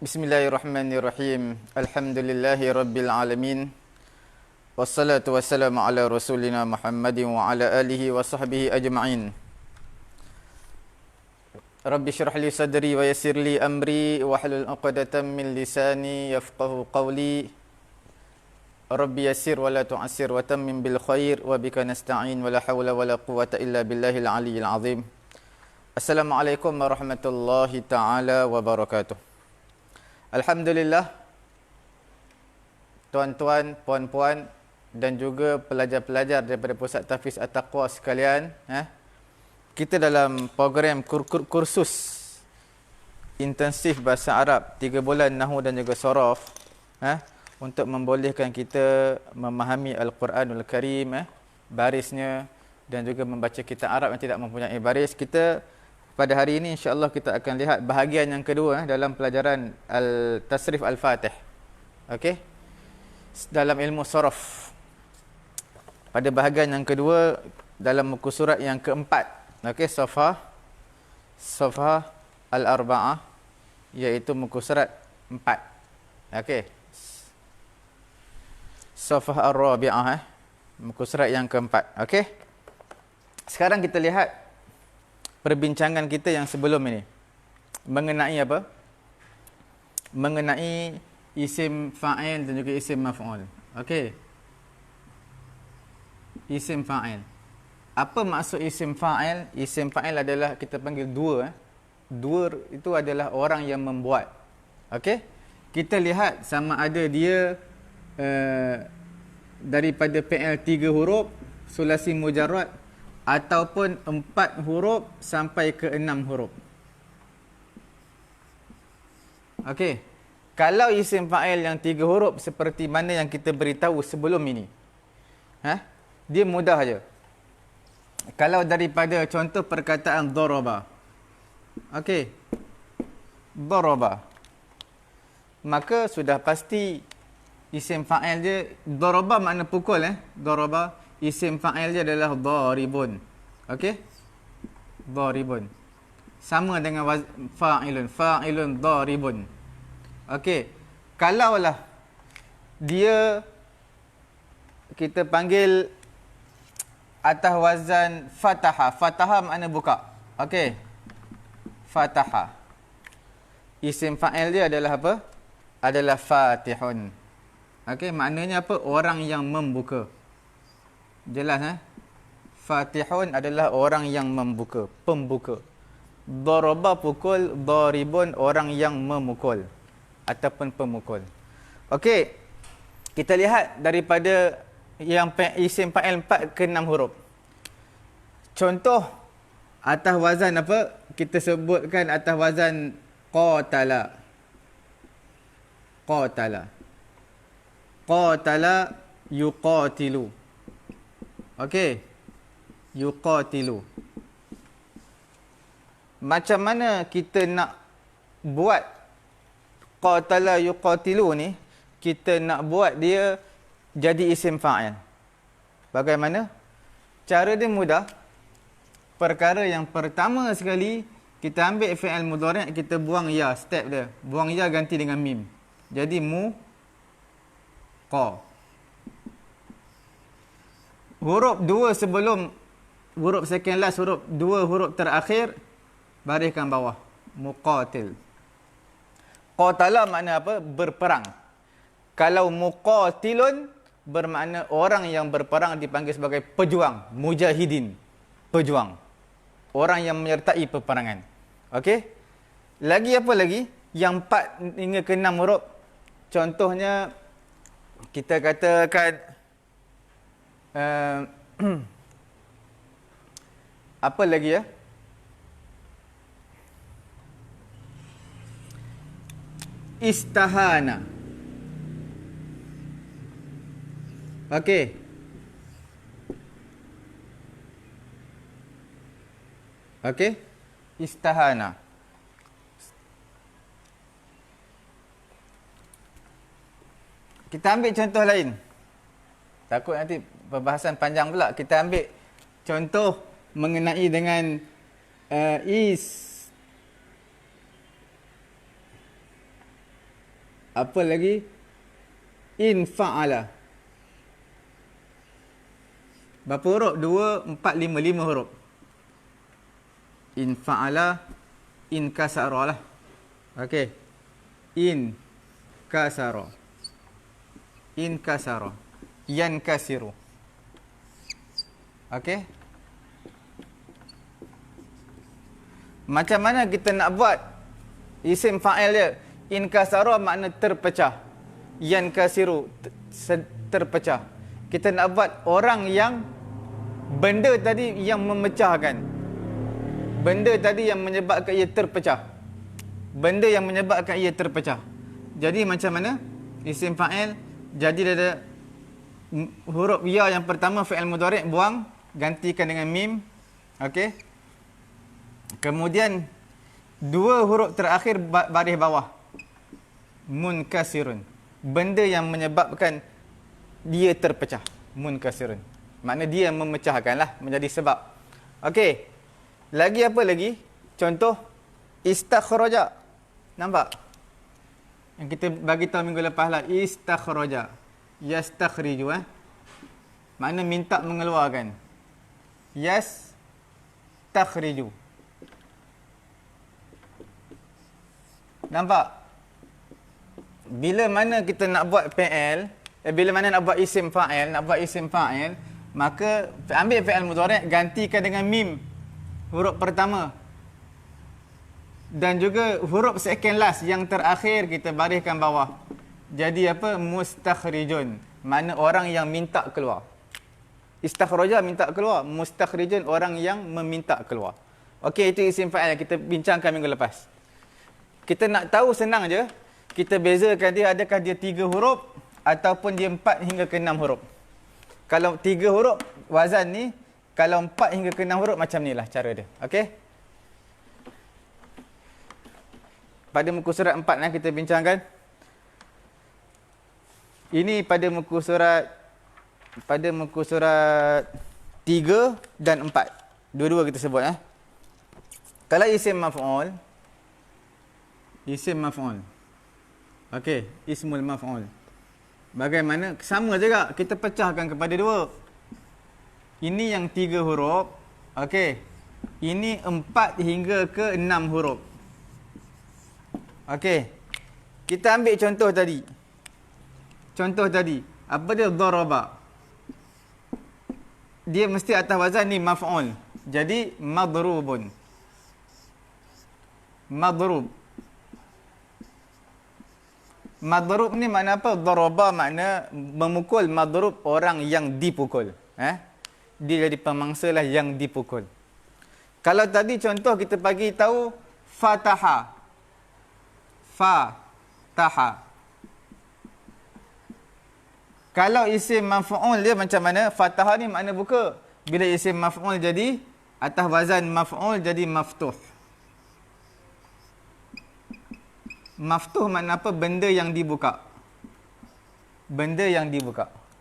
Bismillahirrahmanirrahim. Alhamdulillahi rabbil alamin. Wassalatu wassalamu ala rasulina Muhammadin wa ala alihi wa sahbihi ajma'in. Rabbi syrah li sadri wa yassir li amri wahlul 'uqdatam min lisani yafqahu qawli. Rabbi yassir wa la tu'assir wa tammim bil khair wa bika nasta'in wa la hawla wa la quwwata illa billahil aliyyil azim. Assalamualaikum warahmatullahi taala wabarakatuh. Alhamdulillah, tuan-tuan, puan-puan dan juga pelajar-pelajar daripada Pusat Tahfiz At-Taqwa sekalian, kita dalam program kursus intensif bahasa Arab 3 bulan Nahwu dan juga Sharaf, untuk membolehkan kita memahami Al-Quranul Karim, barisnya, dan juga membaca kitab Arab yang tidak mempunyai baris. Kita pada hari ini insya-Allah kita akan lihat bahagian yang kedua dalam pelajaran Al-Tasrif Al-Fatih. Okey. Dalam ilmu sharaf. Pada bahagian yang kedua dalam muka surat yang keempat. Okey, Safhah Al-Arba'ah, iaitu muka surat 4. Okey. Safhah Ar-Rabi'ah, muka surat yang keempat. Okey. Sekarang kita lihat perbincangan kita yang sebelum ini mengenai apa? Mengenai isim fa'il dan juga isim maf'ul. Okey. Isim fa'il. Apa maksud isim fa'il? Isim fa'il adalah kita panggil dua. Dua itu adalah orang yang membuat. Okey? Kita lihat sama ada dia daripada fi'il 3 huruf, sulasi mujarrad, ataupun 4 huruf sampai ke 6 huruf. Okey. Kalau isim fa'il yang 3 huruf seperti mana yang kita beritahu sebelum ini, dia mudah aja. Kalau daripada contoh perkataan daraba. Okey. Daraba. Maka sudah pasti isim fa'il dia, daraba makna pukul, daraba. Isim fa'il dia adalah daribun. Okey? Daribun. Sama dengan fa'ilun. Fa'ilun daribun. Okey. Kalaulah dia kita panggil atas wazan fataha. Fataha makna buka. Okey. Fataha. Isim fa'il dia adalah apa? Adalah fatihun. Okey, maknanya apa? Orang yang membuka. Jelas, Fatihun adalah orang yang membuka, pembuka. Daraba pukul, daribun orang yang memukul ataupun pemukul. Okey. Kita lihat daripada yang isim fa'il 4 ke 6 huruf. Contoh atas wazan apa? Kita sebutkan atas wazan qatala. Qatala. Qatala yuqatilu. Okey. Yuqatilu. Macam mana kita nak buat qatala yuqatilu ni? Kita nak buat dia jadi isim fa'il. Bagaimana? Cara dia mudah. Perkara yang pertama sekali, kita ambil fi'il mudhari', kita buang ya, step dia. Buang ya ganti dengan mim. Jadi qa. Huruf 2 sebelum huruf second last, huruf 2 huruf terakhir, bariskan bawah. Muqatil. Qatala makna apa? Berperang. Kalau muqatilun bermakna orang yang berperang, dipanggil sebagai pejuang. Mujahidin. Pejuang. Orang yang menyertai peperangan. Okey? Lagi apa lagi? Yang 4 hingga ke 6 huruf. Contohnya, kita katakan apa lagi ya? Istahana. Okey. Okey. Istahana. Kita ambil contoh lain. Takut nanti perbahasan panjang pula. Kita ambil contoh mengenai dengan Apa lagi? In fa'ala. Berapa huruf? 2, 4, 5. 5 huruf. In fa'ala, in kasara lah. Okey. In kasara. In kasara. Yan kasiru. Okey. Macam mana kita nak buat isim fa'il dia? In kasara makna terpecah. Yan kasiru terpecah. Kita nak buat orang yang benda tadi yang memecahkan. Benda tadi yang menyebabkan ia terpecah. Benda yang menyebabkan ia terpecah. Jadi macam mana? Isim fa'il jadi dia ada huruf ya yang pertama fi'il mudhari' buang, gantikan dengan mim. Okey. Kemudian dua huruf terakhir baris bawah. Munkasirun. Benda yang menyebabkan dia terpecah. Munkasirun. Makna dia memecahkanlah menjadi sebab. Okey. Lagi apa lagi? Contoh istakhraja. Nampak? Yang kita bagi tahu minggu lepas lah. Istakhraja. Yastakhriju makna minta mengeluarkan. Yastakhriju. Nampak? Bila mana kita nak buat fi'il, bila mana nak buat isim fa'il, maka ambil fi'il mudhari' gantikan dengan mim. Huruf pertama. Dan juga huruf second last yang terakhir kita bariskan bawah. Jadi apa? Mustakhrijun. Mana orang yang minta keluar. Istakhraja minta keluar. Mustakhrijun orang yang meminta keluar. Okey, itu isim fa'il yang kita bincangkan minggu lepas. Kita nak tahu senang je. Kita bezakan dia adakah dia 3 huruf ataupun dia 4 hingga ke 6 huruf. Kalau 3 huruf wazan ni, kalau 4 hingga ke 6 huruf macam ni lah cara dia. Okey? Pada muka surat 4 kita bincangkan. Ini pada muka surat 3 dan 4. Dua-dua kita sebut Kalau isim maf'ul. Okey, ismul maf'ul. Bagaimana? Sama juga, kita pecahkan kepada 2. Ini yang 3 huruf. Okey. Ini 4 hingga ke 6 huruf. Okey. Kita ambil contoh tadi. Apa dia? Daraba. Dia mesti atas wazan ni maf'ul. Jadi madrubun. Madrub ni makna apa? Daraba makna memukul. Madrub orang yang dipukul. Dia jadi pemangsa lah yang dipukul. Kalau tadi contoh kita bagi tahu fataha. Kalau isim maf'ul dia macam mana? Fataha ni makna buka. Bila isim maf'ul jadi atas wazan maf'ul jadi maftuh. Maftuh makna apa? Benda yang dibuka.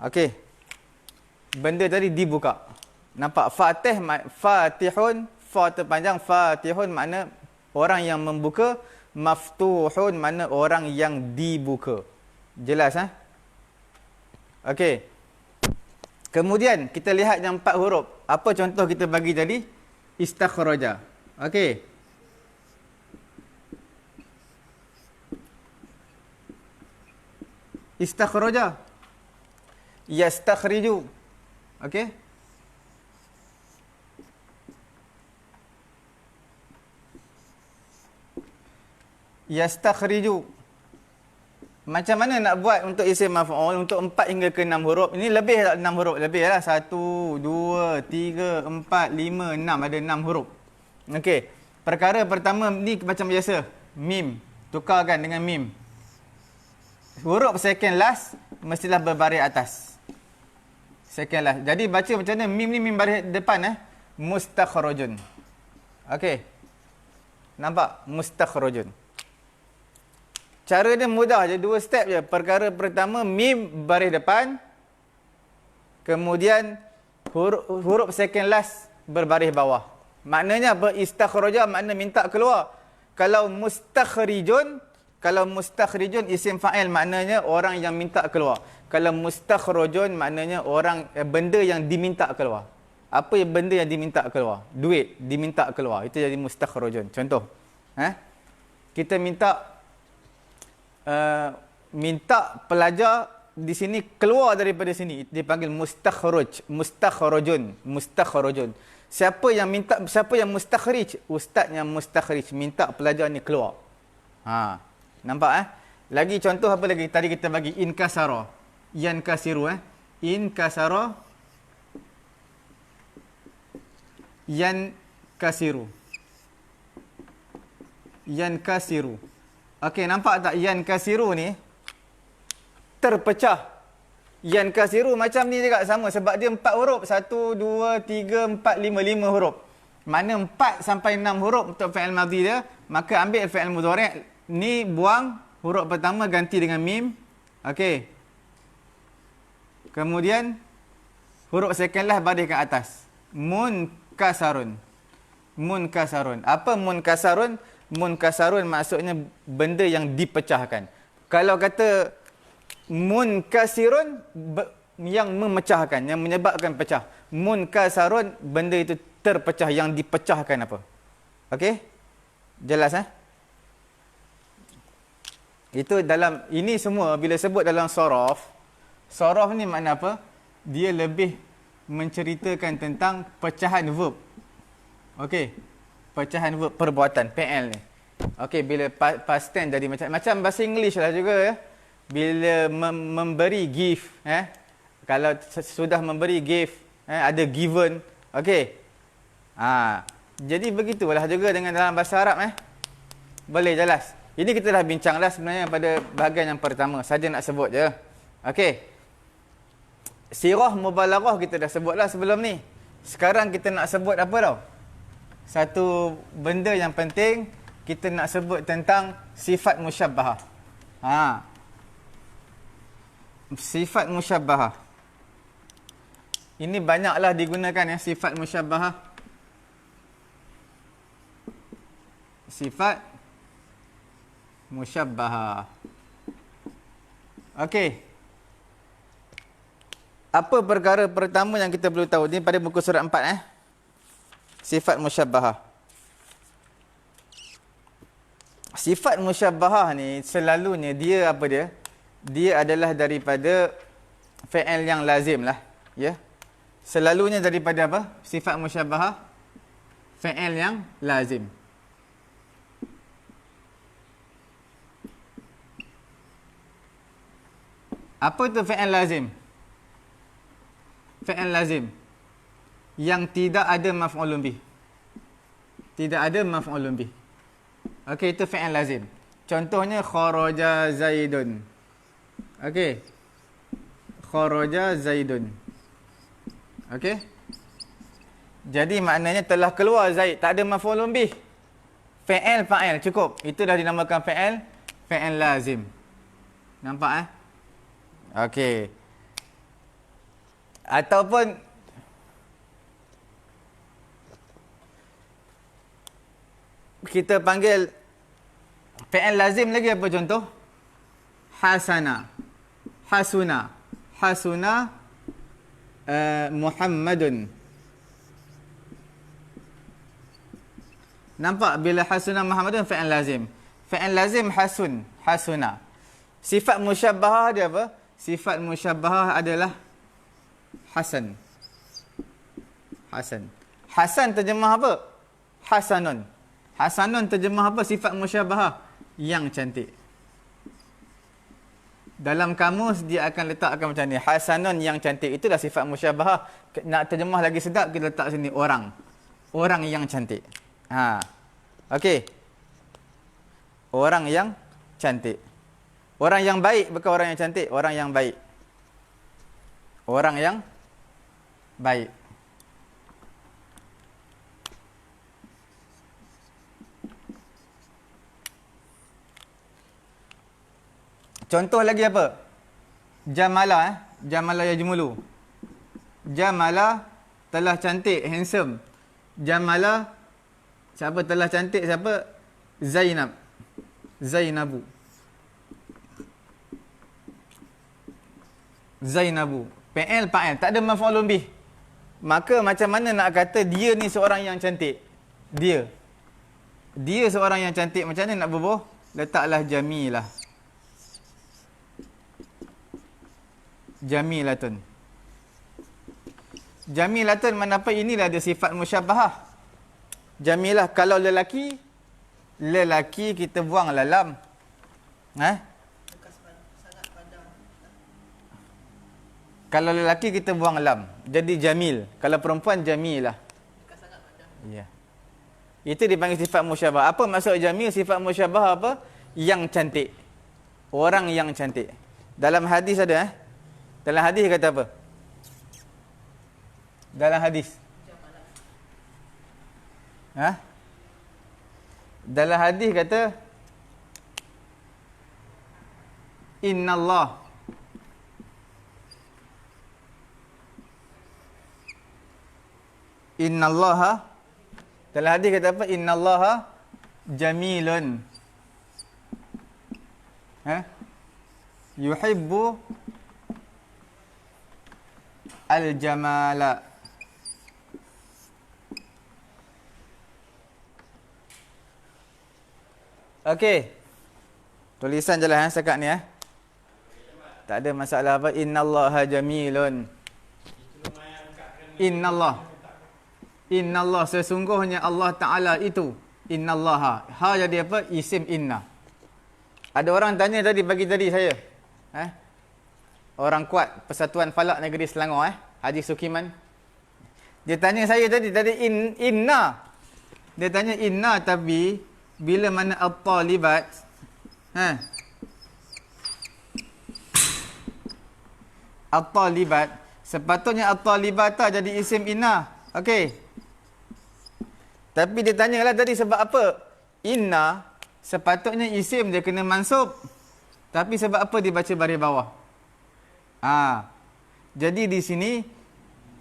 Okey. Benda tadi dibuka. Nampak? Fatihun. Fa terpanjang. Fatihun makna orang yang membuka. Maftuhun makna orang yang dibuka. Jelas Okey. Kemudian kita lihat yang 4 huruf. Apa contoh kita bagi tadi? Istakhraja. Okey. Istakhraja. Yastakhriju. Okey. Yastakhriju. Macam mana nak buat untuk isim maf'ul untuk 4 hingga ke 6 huruf? Ini lebih tak 6 huruf? Lebih lah. 1, 2, 3, 4, 5, 6. Ada 6 huruf. Okey. Perkara pertama ni macam biasa. Mim. Tukarkan dengan mim. Huruf second last mestilah berbaris atas. Second last. Jadi baca macam mana? Mim ni mim baris depan Mustakhrajun. Okey. Nampak? Mustakhrajun. Cara dia mudah je, 2 step je. Perkara pertama mim baris depan. Kemudian huruf second last berbaris bawah. Maknanya apa? Istakhraja makna minta keluar. Kalau mustakhrijun, Kalau mustakhrijun isim fa'il maknanya orang yang minta keluar. Kalau mustakhrajun maknanya benda yang diminta keluar. Apa yang benda yang diminta keluar? Duit diminta keluar. Itu jadi mustakhrajun. Contoh, kita minta pelajar di sini keluar daripada sini, dipanggil mustakhrajun. Siapa yang mustakhrij? Ustaz yang mustakhrij, minta pelajar ni keluar. Nampak Lagi contoh apa lagi? Tadi kita bagi inkasara, yankasiru inkasara, yankasiru. Okey, nampak tak yankasiru ni terpecah. Yankasiru macam ni juga sama sebab dia 4 huruf. 1 2 3 4 5 huruf. Mana 4 sampai 6 huruf untuk fi'il madhi dia, maka ambil fi'il mudhari' ni, buang huruf pertama ganti dengan mim. Okey. Kemudian huruf second lah baris ke atas. Munkasarun. Apa munkasarun? Munkasarun maksudnya benda yang dipecahkan. Kalau kata munkasirun, yang memecahkan, yang menyebabkan pecah. Munkasarun, benda itu terpecah, yang dipecahkan apa. Okey? Jelas Itu dalam, ini semua bila sebut dalam sorof. Sorof ni makna apa? Dia lebih menceritakan tentang pecahan verb. Okey. Pecahan verb, perbuatan, PL ni. Okey, bila past tense jadi macam bahasa English lah juga Bila memberi, give. Kalau sudah memberi, give. Ada given. Okey. Jadi begitulah juga dengan dalam bahasa Arab. Boleh jelas. Ini kita dah bincang lah sebenarnya pada bahagian yang pertama. Saja nak sebut je. Okey. Sirah mubalaghah kita dah sebut lah sebelum ni. Sekarang kita nak sebut apa tau? Satu benda yang penting, kita nak sebut tentang sifat musyabbahah. Sifat musyabbahah. Ini banyaklah digunakan sifat musyabbahah. Sifat musyabbahah. Okey. Apa perkara pertama yang kita perlu tahu? Ini pada muka surat 4 Sifat musyabbahah. Sifat musyabbahah ni selalunya dia apa dia? Dia adalah daripada fi'il yang lazim lah, ya. Selalunya daripada apa? Sifat musyabbahah fi'il yang lazim. Apa tu fi'il lazim? Fi'il lazim yang tidak ada maf'ulun bih. Tidak ada maf'ulun bih. Okey, itu fi'il lazim. Contohnya kharaja Zaidun. Okey. Kharaja Zaidun. Okey. Jadi maknanya telah keluar Zaid, tak ada maf'ulun bih. Fi'il fa'il cukup. Itu dah dinamakan fi'il lazim. Nampak Okey. Ataupun kita panggil fi'il lazim lagi apa contoh? Hasana. Hasuna. Hasuna Muhammadun. Nampak bila hasuna Muhammadun fi'il lazim. Fi'il lazim hasun, hasuna. Sifat musyabbahah dia apa? Sifat musyabbahah adalah hasan. Hasan. Hasan terjemah apa? Hasanun. Hasanun terjemah apa? Sifat musyabbahah yang cantik. Dalam kamus dia akan letakkan macam ni. Hasanun yang cantik. Itulah sifat musyabbahah. Nak terjemah lagi sedap kita letak sini orang. Orang yang cantik. Okey. Orang yang cantik. Orang yang baik bukan orang yang cantik, orang yang baik. Orang yang baik. Contoh lagi apa? Jamala Jamala yajmulu. Jamala telah cantik, handsome. Jamala siapa telah cantik siapa? Zainab. Zainabu. Zainabu. Fi'il fa'il, tak ada maf'ulun bih. Maka macam mana nak kata dia ni seorang yang cantik? Dia seorang yang cantik. Macam mana nak berbual? Letaklah jamilah. Jamilatun. Jamilatun mana apa? Inilah ada sifat musyabahah. Jamilah kalau lelaki kita buanglah lam. Kalau lelaki kita buang lam, jadi jamil. Kalau perempuan jamilah. Ya. Itu dipanggil sifat musyabah. Apa maksud jamil? Sifat musyabah apa? Yang cantik. Orang yang cantik. Dalam hadis ada Dalam hadis kata apa? Dalam hadis. Dalam hadis kata innallah dalam hadis kata apa? Innallaha jamilun. Yuhibbu al-jamala. Okey. Tulisan jelah sekat ni Tak ada masalah apa. Innallaha jamilun. Innallah sesungguhnya Allah Ta'ala itu. Innallaha. Ha jadi apa? Isim inna. Ada orang tanya tadi, pagi tadi saya. Orang kuat Persatuan Falak Negeri Selangor. Haji Sukiman. Dia tanya saya tadi inna. Dia tanya inna tapi bila mana at-talibat. At-talibat. Sepatutnya at-talibata jadi isim inna. Okey. Tapi dia tanyalah tadi sebab apa? Inna sepatutnya isim dia kena mansub. Tapi sebab apa dibaca baris bawah? Jadi di sini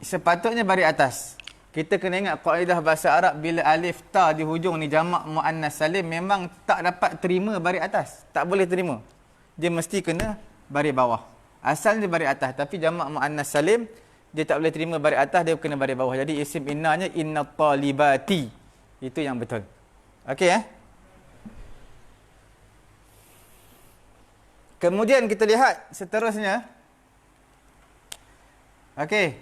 sepatutnya baris atas. Kita kena ingat kaedah bahasa Arab bila alif ta di hujung ni jamak muannas salim memang tak dapat terima baris atas. Tak boleh terima. Dia mesti kena baris bawah. Asalnya baris atas tapi jamak muannas salim dia tak boleh terima baris atas, dia kena baris bawah. Jadi isim innanya innat talibati. Itu yang betul. Okey Kemudian kita lihat seterusnya. Okey.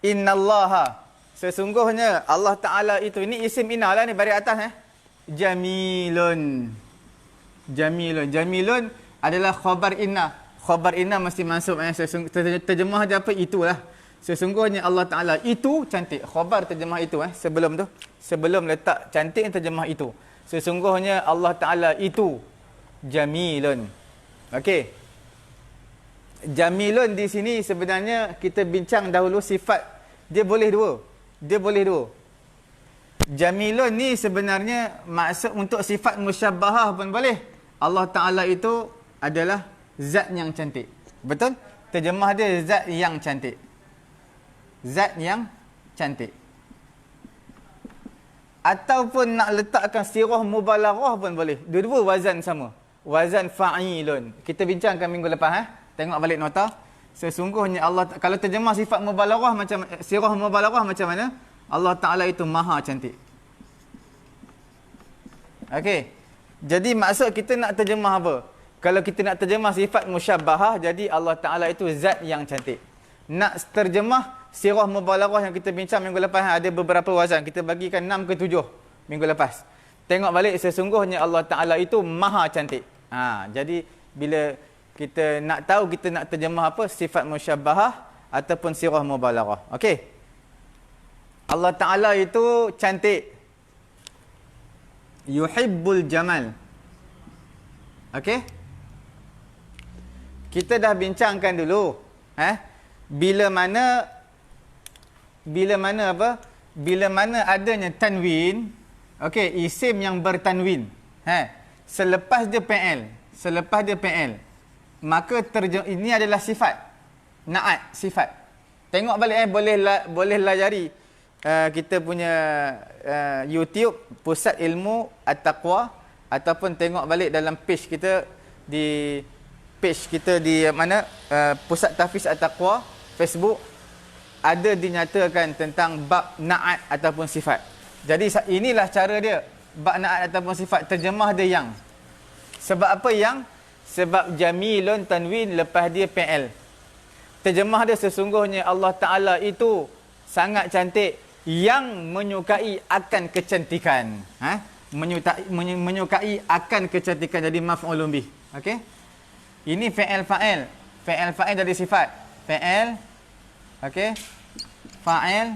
Innallaha. Sesungguhnya Allah Ta'ala itu. Ini isim inna lah ni baris atas Jamilun. Jamilun adalah khabar inna. Khabar inna mesti masuk terjemah dia apa? Itulah. Sesungguhnya Allah Ta'ala itu cantik. Khabar terjemah itu sebelum tu. Sebelum letak cantik terjemah itu. Sesungguhnya Allah Ta'ala itu jamilun. Okey. Jamilun di sini sebenarnya kita bincang dahulu sifat. Dia boleh dua. Jamilun ni sebenarnya maksud untuk sifat musyabbahah pun boleh. Allah Ta'ala itu adalah zat yang cantik. Betul? Terjemah dia zat yang cantik. Zat yang cantik. Ataupun nak letakkan sirah mubalaghah pun boleh. Dua-dua wazan sama. Wazan fa'ilun. Kita bincangkan minggu lepas. Tengok balik nota. Sesungguhnya Allah, kalau terjemah sifat mubalaghah macam sirah mubalaghah macam mana? Allah Ta'ala itu maha cantik. Okey. Jadi maksud kita nak terjemah apa? Kalau kita nak terjemah sifat musyabbahah, jadi Allah Ta'ala itu zat yang cantik. Nak terjemah sirah mubalaghah yang kita bincang minggu lepas, ada beberapa wazan. Kita bagikan 6 ke 7 minggu lepas. Tengok balik, sesungguhnya Allah Ta'ala itu maha cantik. Jadi bila kita nak tahu kita nak terjemah apa, sifat musyabbahah ataupun sirah mubalaghah. Okey. Allah Ta'ala itu cantik. Yuhibbul jamal. Okey. Kita dah bincangkan dulu. Bila mana apa? Bila mana adanya tanwin, okey, isim yang bertanwin. Selepas dia PL, maka ini adalah sifat. Naat, sifat. Tengok balik boleh layari kita punya YouTube Pusat Ilmu At-Taqwa ataupun tengok balik dalam page kita di page kita di mana Pusat Tahfiz At-Taqwa Facebook, ada dinyatakan tentang bab na'at ataupun sifat. Jadi inilah cara dia, bab na'at ataupun sifat, terjemah dia yang. Sebab apa yang? Sebab jamilun tanwin lepas dia fi'il. Terjemah dia sesungguhnya Allah Ta'ala itu sangat cantik, yang menyukai akan kecantikan. Menyukai akan kecantikan, jadi maf'ulun bih. Okey? Ini fi'il fa'il. Fi'il fa'il dari sifat. Fi'il, okey? Fa'il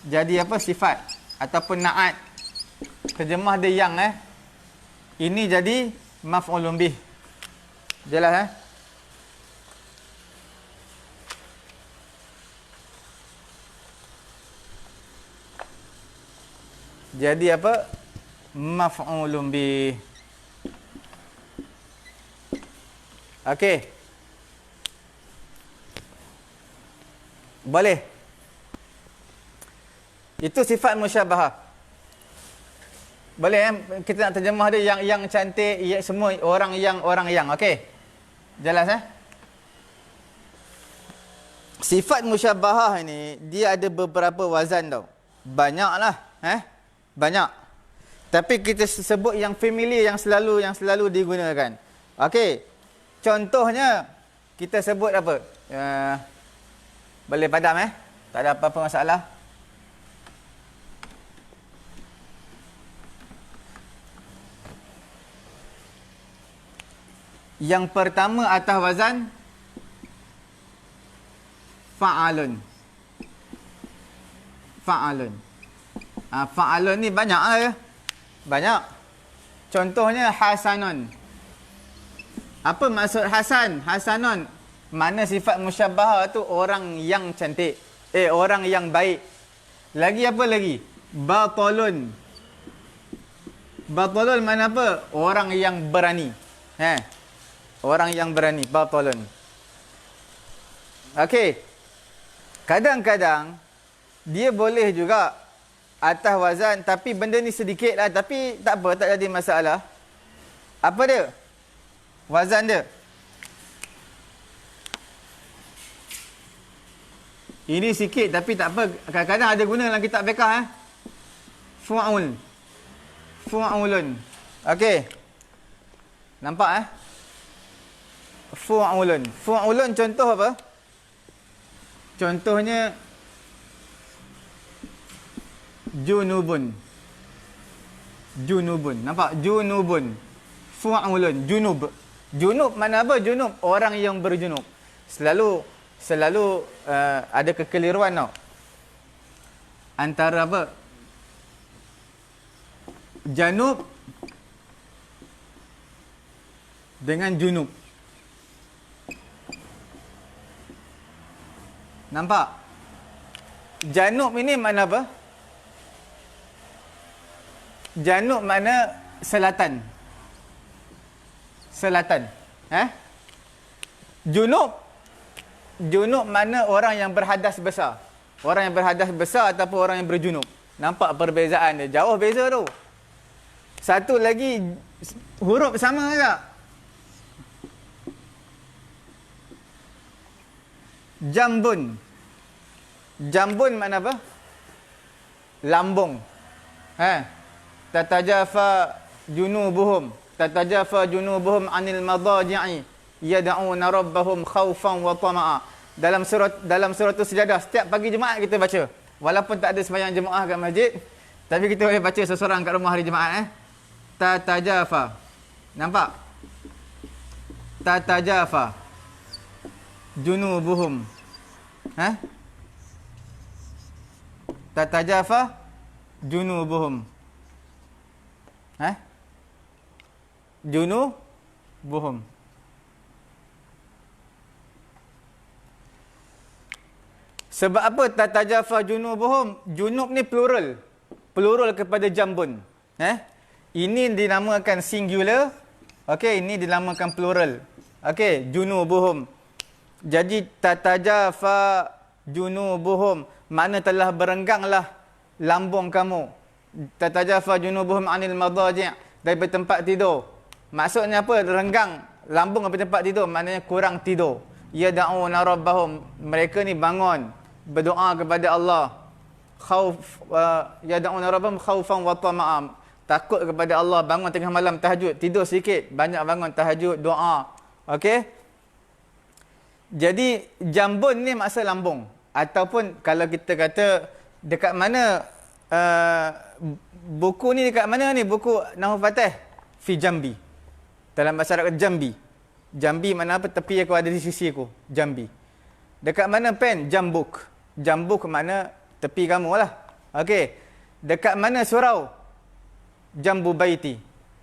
jadi apa? Sifat ataupun na'at. Terjemah dia yang ini jadi maf'ulun bih. Jelas Jadi apa? Maf'ulun bih. Okey. Boleh. Itu sifat musyabahah. Boleh kita nak terjemah dia yang cantik, ya, semua orang yang. Okey. Jelas Sifat musyabahah ini dia ada beberapa wazan tau. Banyaklah, banyak. Tapi kita sebut yang familiar, yang selalu digunakan. Okey. Contohnya kita sebut apa? Boleh padam Tak ada apa-apa masalah. Yang pertama atas wazan fa'alun. Fa'alun. Fa'alun ni banyak ya. Banyak. Contohnya hasanun. Apa maksud hasan? Hasanun. Mana sifat musyabahah tu orang yang cantik. Orang yang baik. Lagi apa lagi? Batalun. Batalun mana apa? Orang yang berani. Orang yang berani. Batalun. Okey. Kadang-kadang dia boleh juga atas wazan, tapi benda ni sedikit lah, tapi tak apa, tak jadi masalah. Apa dia? Wazan dia. Ini sikit tapi tak apa. Kadang-kadang ada guna dalam kitab fiqh Fu'ul. Fu'ulun. Okey. Nampak Fu'ulun. Fu'ulun contoh apa? Contohnya junubun. Junubun. Nampak? Junubun. Fu'ulun. Junub. Junub mana apa? Junub. Orang yang berjunub. Selalu ada kekeliruan tau. Antara apa? Janub dengan junub. Nampak? Janub ini mana apa? Janub mana selatan. Selatan. Junub mana orang yang berhadas besar. Orang yang berhadas besar ataupun orang yang berjunub. Nampak perbezaan dia. Jauh beza tu. Satu lagi huruf sama tak? Jambun. Jambun mana apa? Lambung. Tatajafa junubuhum. Tatajafa junubuhum anil madaji'i. Yad'una rabbahum khaufan wa tama'a. Dalam surah Sejadah, setiap pagi Jumaat kita baca. Walaupun tak ada sembahyang jemaah kat masjid, tapi kita boleh baca seseorang kat rumah hari Jumaat Tatajafa. Nampak? Tatajafa junubuhum. Tatajafa junubuhum. Junubuhum. Sebab apa tatajafa junubuhum? Junub ni plural. Plural kepada jambun. Ini dinamakan singular. Okey, ini dinamakan plural. Okey, junubuhum. Jadi tatajafa junubuhum, mana telah berengganglah lambung kamu. Tatajafa junubuhum anil madaji', dari tempat tidur. Maksudnya apa? Renggang lambung dari tempat tidur, maknanya kurang tidur. Yad'una rabbahum, mereka ni bangun berdoa kepada Allah. Yad'una rabbahum khaufan wa tama'an, takut kepada Allah, bangun tengah malam tahajud, tidur sikit, banyak bangun tahajud, doa. Okey? Jadi jambun ni maksud lambung. Ataupun kalau kita kata dekat mana buku ni dekat mana ni? Buku Nahwu Fatih fi jambi. Dalam bahasa Arab jambi. Jambi mana apa? Tepi aku ada di sisi aku. Jambi. Dekat mana pen? Jambuk. Jambuk mana tepi kamu lah. Okey. Dekat mana surau? Jambu baiti.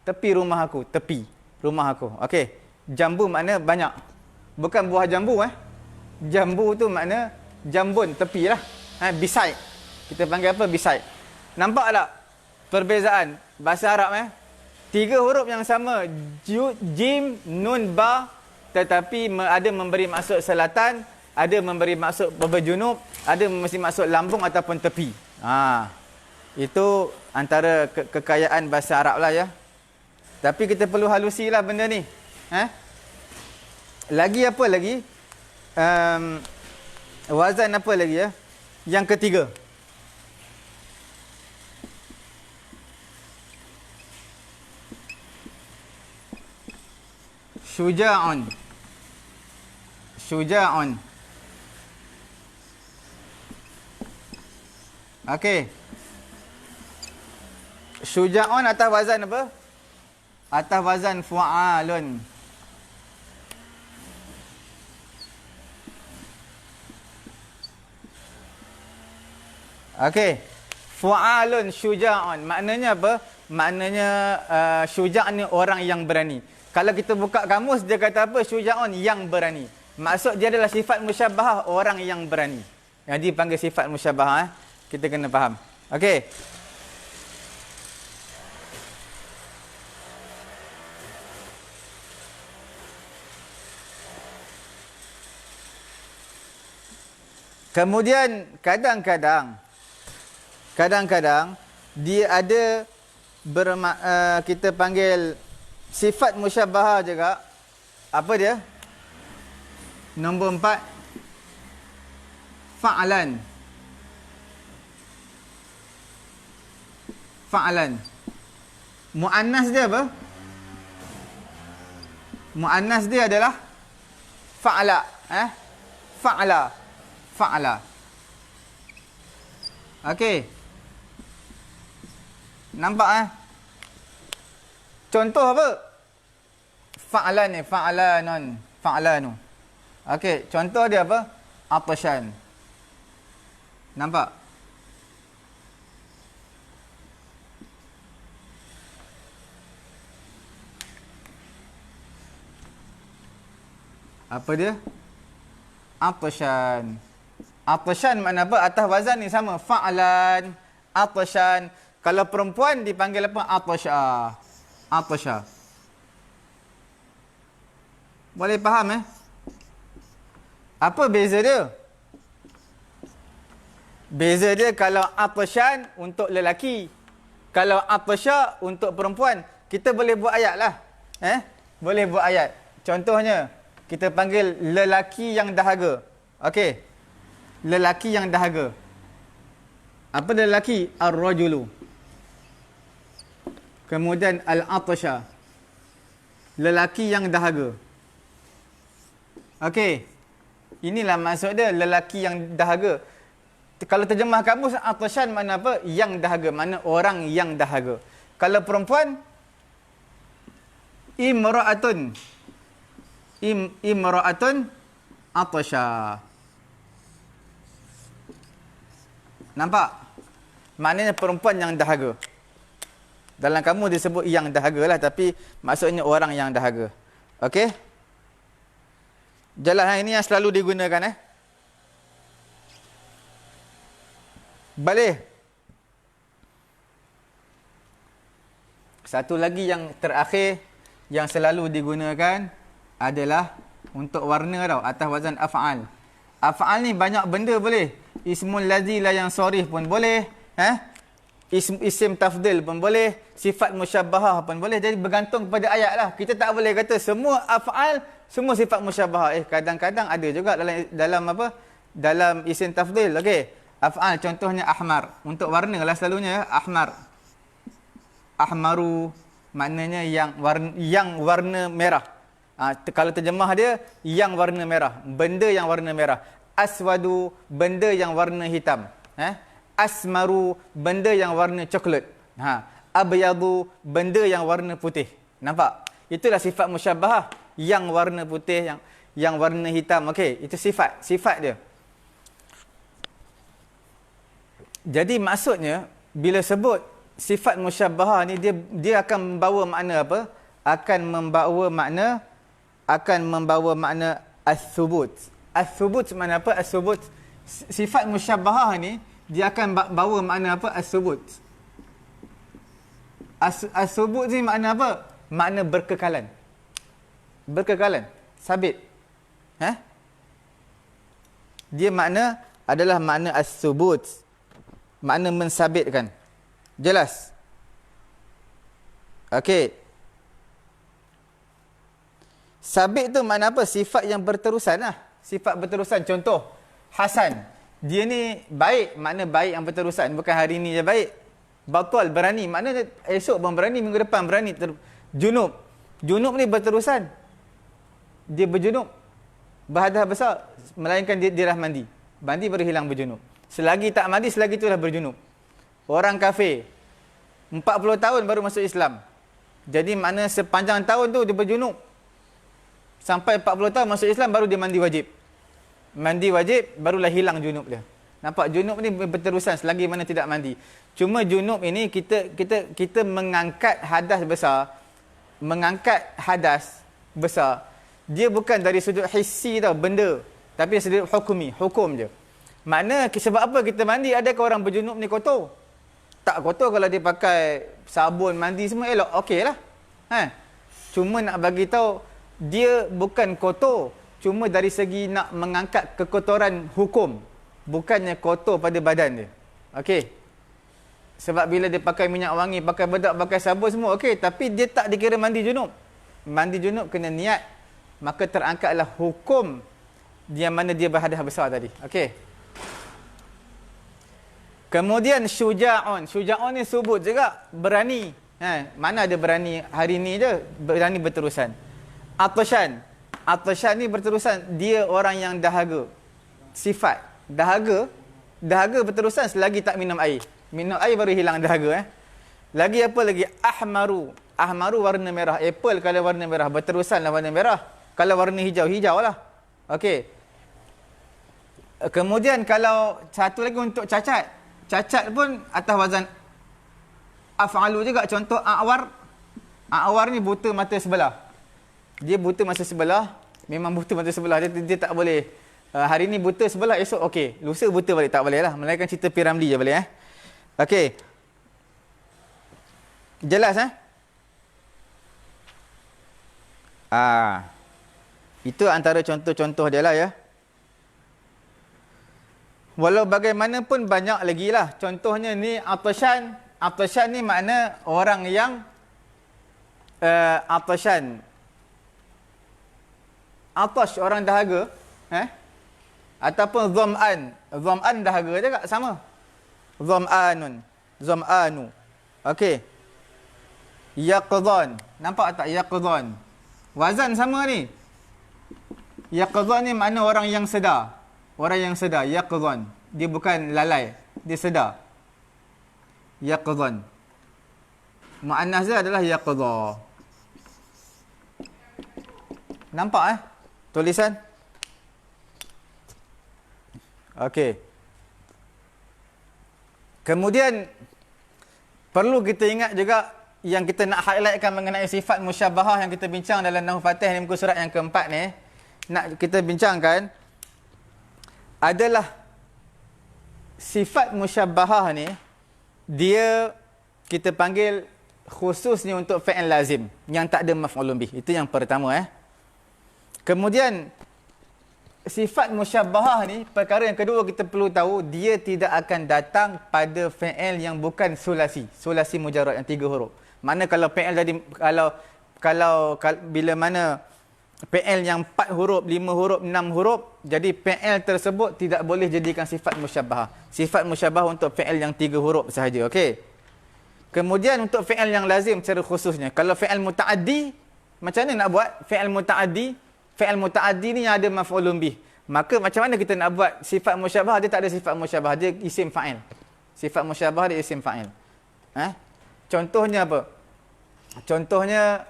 Tepi rumah aku. Tepi rumah aku. Okey. Jambu makna banyak. Bukan buah jambu Jambu tu makna jambun, tepi lah. Beside. Kita panggil apa? Beside. Nampak tak perbezaan bahasa Arab 3 huruf yang sama, jim, nun, ba, tetapi ada memberi maksud selatan, ada memberi maksud berjunub, ada mesti maksud lambung ataupun tepi. Itu antara kekayaan bahasa Arab lah ya. Tapi kita perlu halusi lah benda ni. Lagi apa lagi? Wazan apa lagi ya? Yang ketiga. Syuja'un. Syuja'un. Okey. Syuja'un atas wazan apa? Atas wazan fu'alun. Okey. Fu'alun syuja'un. Maknanya apa? Maknanya syuja' ni orang yang berani. Kalau kita buka kamus, dia kata apa? Syuja'un, yang berani. Maksud dia adalah sifat musyabahah, orang yang berani. Yang dipanggil sifat musyabahah. Kita kena faham. Okey. Kemudian kadang-kadang dia ada kita panggil sifat musyabahah juga. Apa dia? Nombor 4. Fa'alan. Fa'alan. Muannas dia apa? Muannas dia adalah fa'ala. Fa'ala. Fa'ala. Okey. Nampak Contoh apa? Fa'alan ni, fa'alanun, fa'alanu. Okey, contoh dia apa? Atashan. Nampak? Apa dia? Atashan. Atashan makna apa? Atas wazan ni sama. Fa'alan, atashan. Kalau perempuan dipanggil apa? Atasha. Atasha. Boleh faham Apa beza dia? Beza dia kalau atashan untuk lelaki, kalau atasha untuk perempuan. Kita boleh buat ayat lah. Boleh buat ayat. Contohnya, kita panggil lelaki yang dahaga. Okey. Lelaki yang dahaga. Apa dia lelaki? Ar-rajulu. Kemudian al-atasha. Lelaki yang dahaga. Okey. Inilah maksud dia, lelaki yang dahaga. Kalau terjemah kamus, atashan makna apa? Yang dahaga. Makna orang yang dahaga. Kalau perempuan, imra'atun. Imra'atun atasha. Nampak? Maknanya perempuan yang dahaga. Dalam kamu disebut yang dahaga lah, tapi maksudnya orang yang dahaga. Okey? Jalan ini yang selalu digunakan Balik. Satu lagi yang terakhir yang selalu digunakan adalah untuk warna tau, atas wazan af'al. Af'al ni banyak benda boleh. Ismul ladzi la yansarif pun boleh, isim tafdil pun boleh, sifat musyabbahah pun boleh. Jadi bergantung kepada ayat lah. Kita tak boleh kata semua af'al, semua sifat musyabbahah. Kadang-kadang ada juga dalam apa? Dalam isim tafdil. Okey. Af'al contohnya ahmar. Untuk warna lah selalunya ya. Ahmar. Ahmaru maknanya yang warna merah. Kalau terjemah dia yang warna merah, benda yang warna merah. Aswadu, benda yang warna hitam. Asmaru, benda yang warna coklat. Abyadu, benda yang warna putih. Nampak? Itulah sifat musyabbahah, yang warna putih, yang warna hitam. Okey, itu sifat dia. Jadi maksudnya bila sebut sifat musyabbahah ni dia akan membawa makna apa? Akan membawa makna as-subut. As-subut makna apa? As-subut, sifat musyabbahah ni dia akan bawa makna apa? As-subut. As-subut ni makna apa? Makna berkekalan. Berkekalan, sabit. Dia makna adalah makna as-subut. Makna mensabitkan. Jelas? Okey. Sabit tu makna apa? Sifat yang berterusan lah. Sifat berterusan. Contoh, Hasan. Dia ni baik, makna baik yang berterusan. Bukan hari ni je baik. Batal, berani. Makna esok pun berani, minggu depan berani. Junub. Junub ni berterusan. Dia berjunub. Berhadas besar. Melainkan dia dah mandi. Mandi baru hilang berjunub. Selagi tak mandi, selagi itulah berjunub. Orang kafir 40 tahun baru masuk Islam. Jadi makna sepanjang tahun tu dia berjunub. Sampai 40 tahun masuk Islam baru dia mandi wajib. Mandi wajib barulah hilang junub dia. Nampak, junub ni berterusan selagi mana tidak mandi. Cuma junub ini kita mengangkat hadas besar. Mengangkat hadas besar. Dia bukan dari sudut hissi tau, benda. Tapi dari sudut hukumi, hukum je. Makna sebab apa kita mandi? Adakah orang berjunub ni kotor? Tak kotor kalau dia pakai sabun, mandi semua elok. Okey lah. Cuma nak bagi tahu dia bukan kotor. Cuma dari segi nak mengangkat kekotoran hukum. Bukannya kotor pada badan dia. Okey. Sebab bila dia pakai minyak wangi, pakai bedak, pakai sabun semua, okey. Tapi dia tak dikira mandi junub. Mandi junub kena niat. Maka terangkatlah hukum yang mana dia berhadas besar tadi. Okey. Kemudian syuja'un. Syuja'un ni subut juga. Berani. Mana ada berani hari ni je. Berani berterusan. Atashan. Atashan ni berterusan. Dia orang yang dahaga. Sifat. Dahaga. Dahaga berterusan selagi tak minum air. Minum air baru hilang dahaga. Lagi apa lagi? Ahmaru. Ahmaru warna merah. Apple kalau warna merah. Berterusanlah warna merah. Kalau warna hijau, hijau lah. Okey. Kemudian kalau satu lagi untuk cacat. Cacat pun atas wazan af'alu juga. Contoh a'war. A'war ni buta mata sebelah. Dia buta mata sebelah. Memang buta mata sebelah. Dia tak boleh. Hari ni buta sebelah, esok okey. Lusa buta balik. Tak boleh lah. Melainkan cerita Piramli je boleh. Okey. Jelas Itu antara contoh-contoh dia lah ya. Walau bagaimanapun banyak lagi lah. Contohnya ni atashan. Atashan ni makna orang yang atashan. Atash, orang dahaga. Ataupun dham'an. Dham'an dahaga juga sama. Dham'anun. Dham'anu. Okey. Yaqdhan. Nampak tak? Yaqdhan. Wazan sama ni. Yaqdhan ni makna orang yang sedar. Orang yang sedar, yaqdhan. Dia bukan lalai, dia sedar. Yaqdhan. Muannas dia adalah yaqdha. Nampak tulisan? Okey. Kemudian perlu kita ingat juga yang kita nak highlightkan mengenai sifat musyabbahah yang kita bincang dalam Nahwu Fatih ni, muka surat yang keempat ni, nak kita bincangkan adalah sifat musyabbahah ni, dia kita panggil khusus ni untuk fi'il lazim yang tak ada maf'ulun bih. Itu yang pertama. Kemudian sifat musyabbahah ni, perkara yang kedua kita perlu tahu, dia tidak akan datang pada fi'il yang bukan sulasi. Sulasi mujarrad yang 3 huruf. Mana kalau fi'il tadi, kalau bila mana fi'il yang 4 huruf, 5 huruf, 6 huruf, jadi fi'il tersebut tidak boleh jadikan sifat musyabbahah. Sifat musyabbahah untuk fi'il yang 3 huruf sahaja. Okey. Kemudian untuk fi'il yang lazim secara khususnya, kalau fi'il muta'addi, macam mana nak buat? Fi'il muta'addi ni yang ada maf'ulun bih. Maka macam mana kita nak buat sifat musyabbahah? Dia tak ada sifat musyabbahah, dia isim fa'il. Sifat musyabbahah dia isim fa'il. Contohnya apa? Contohnya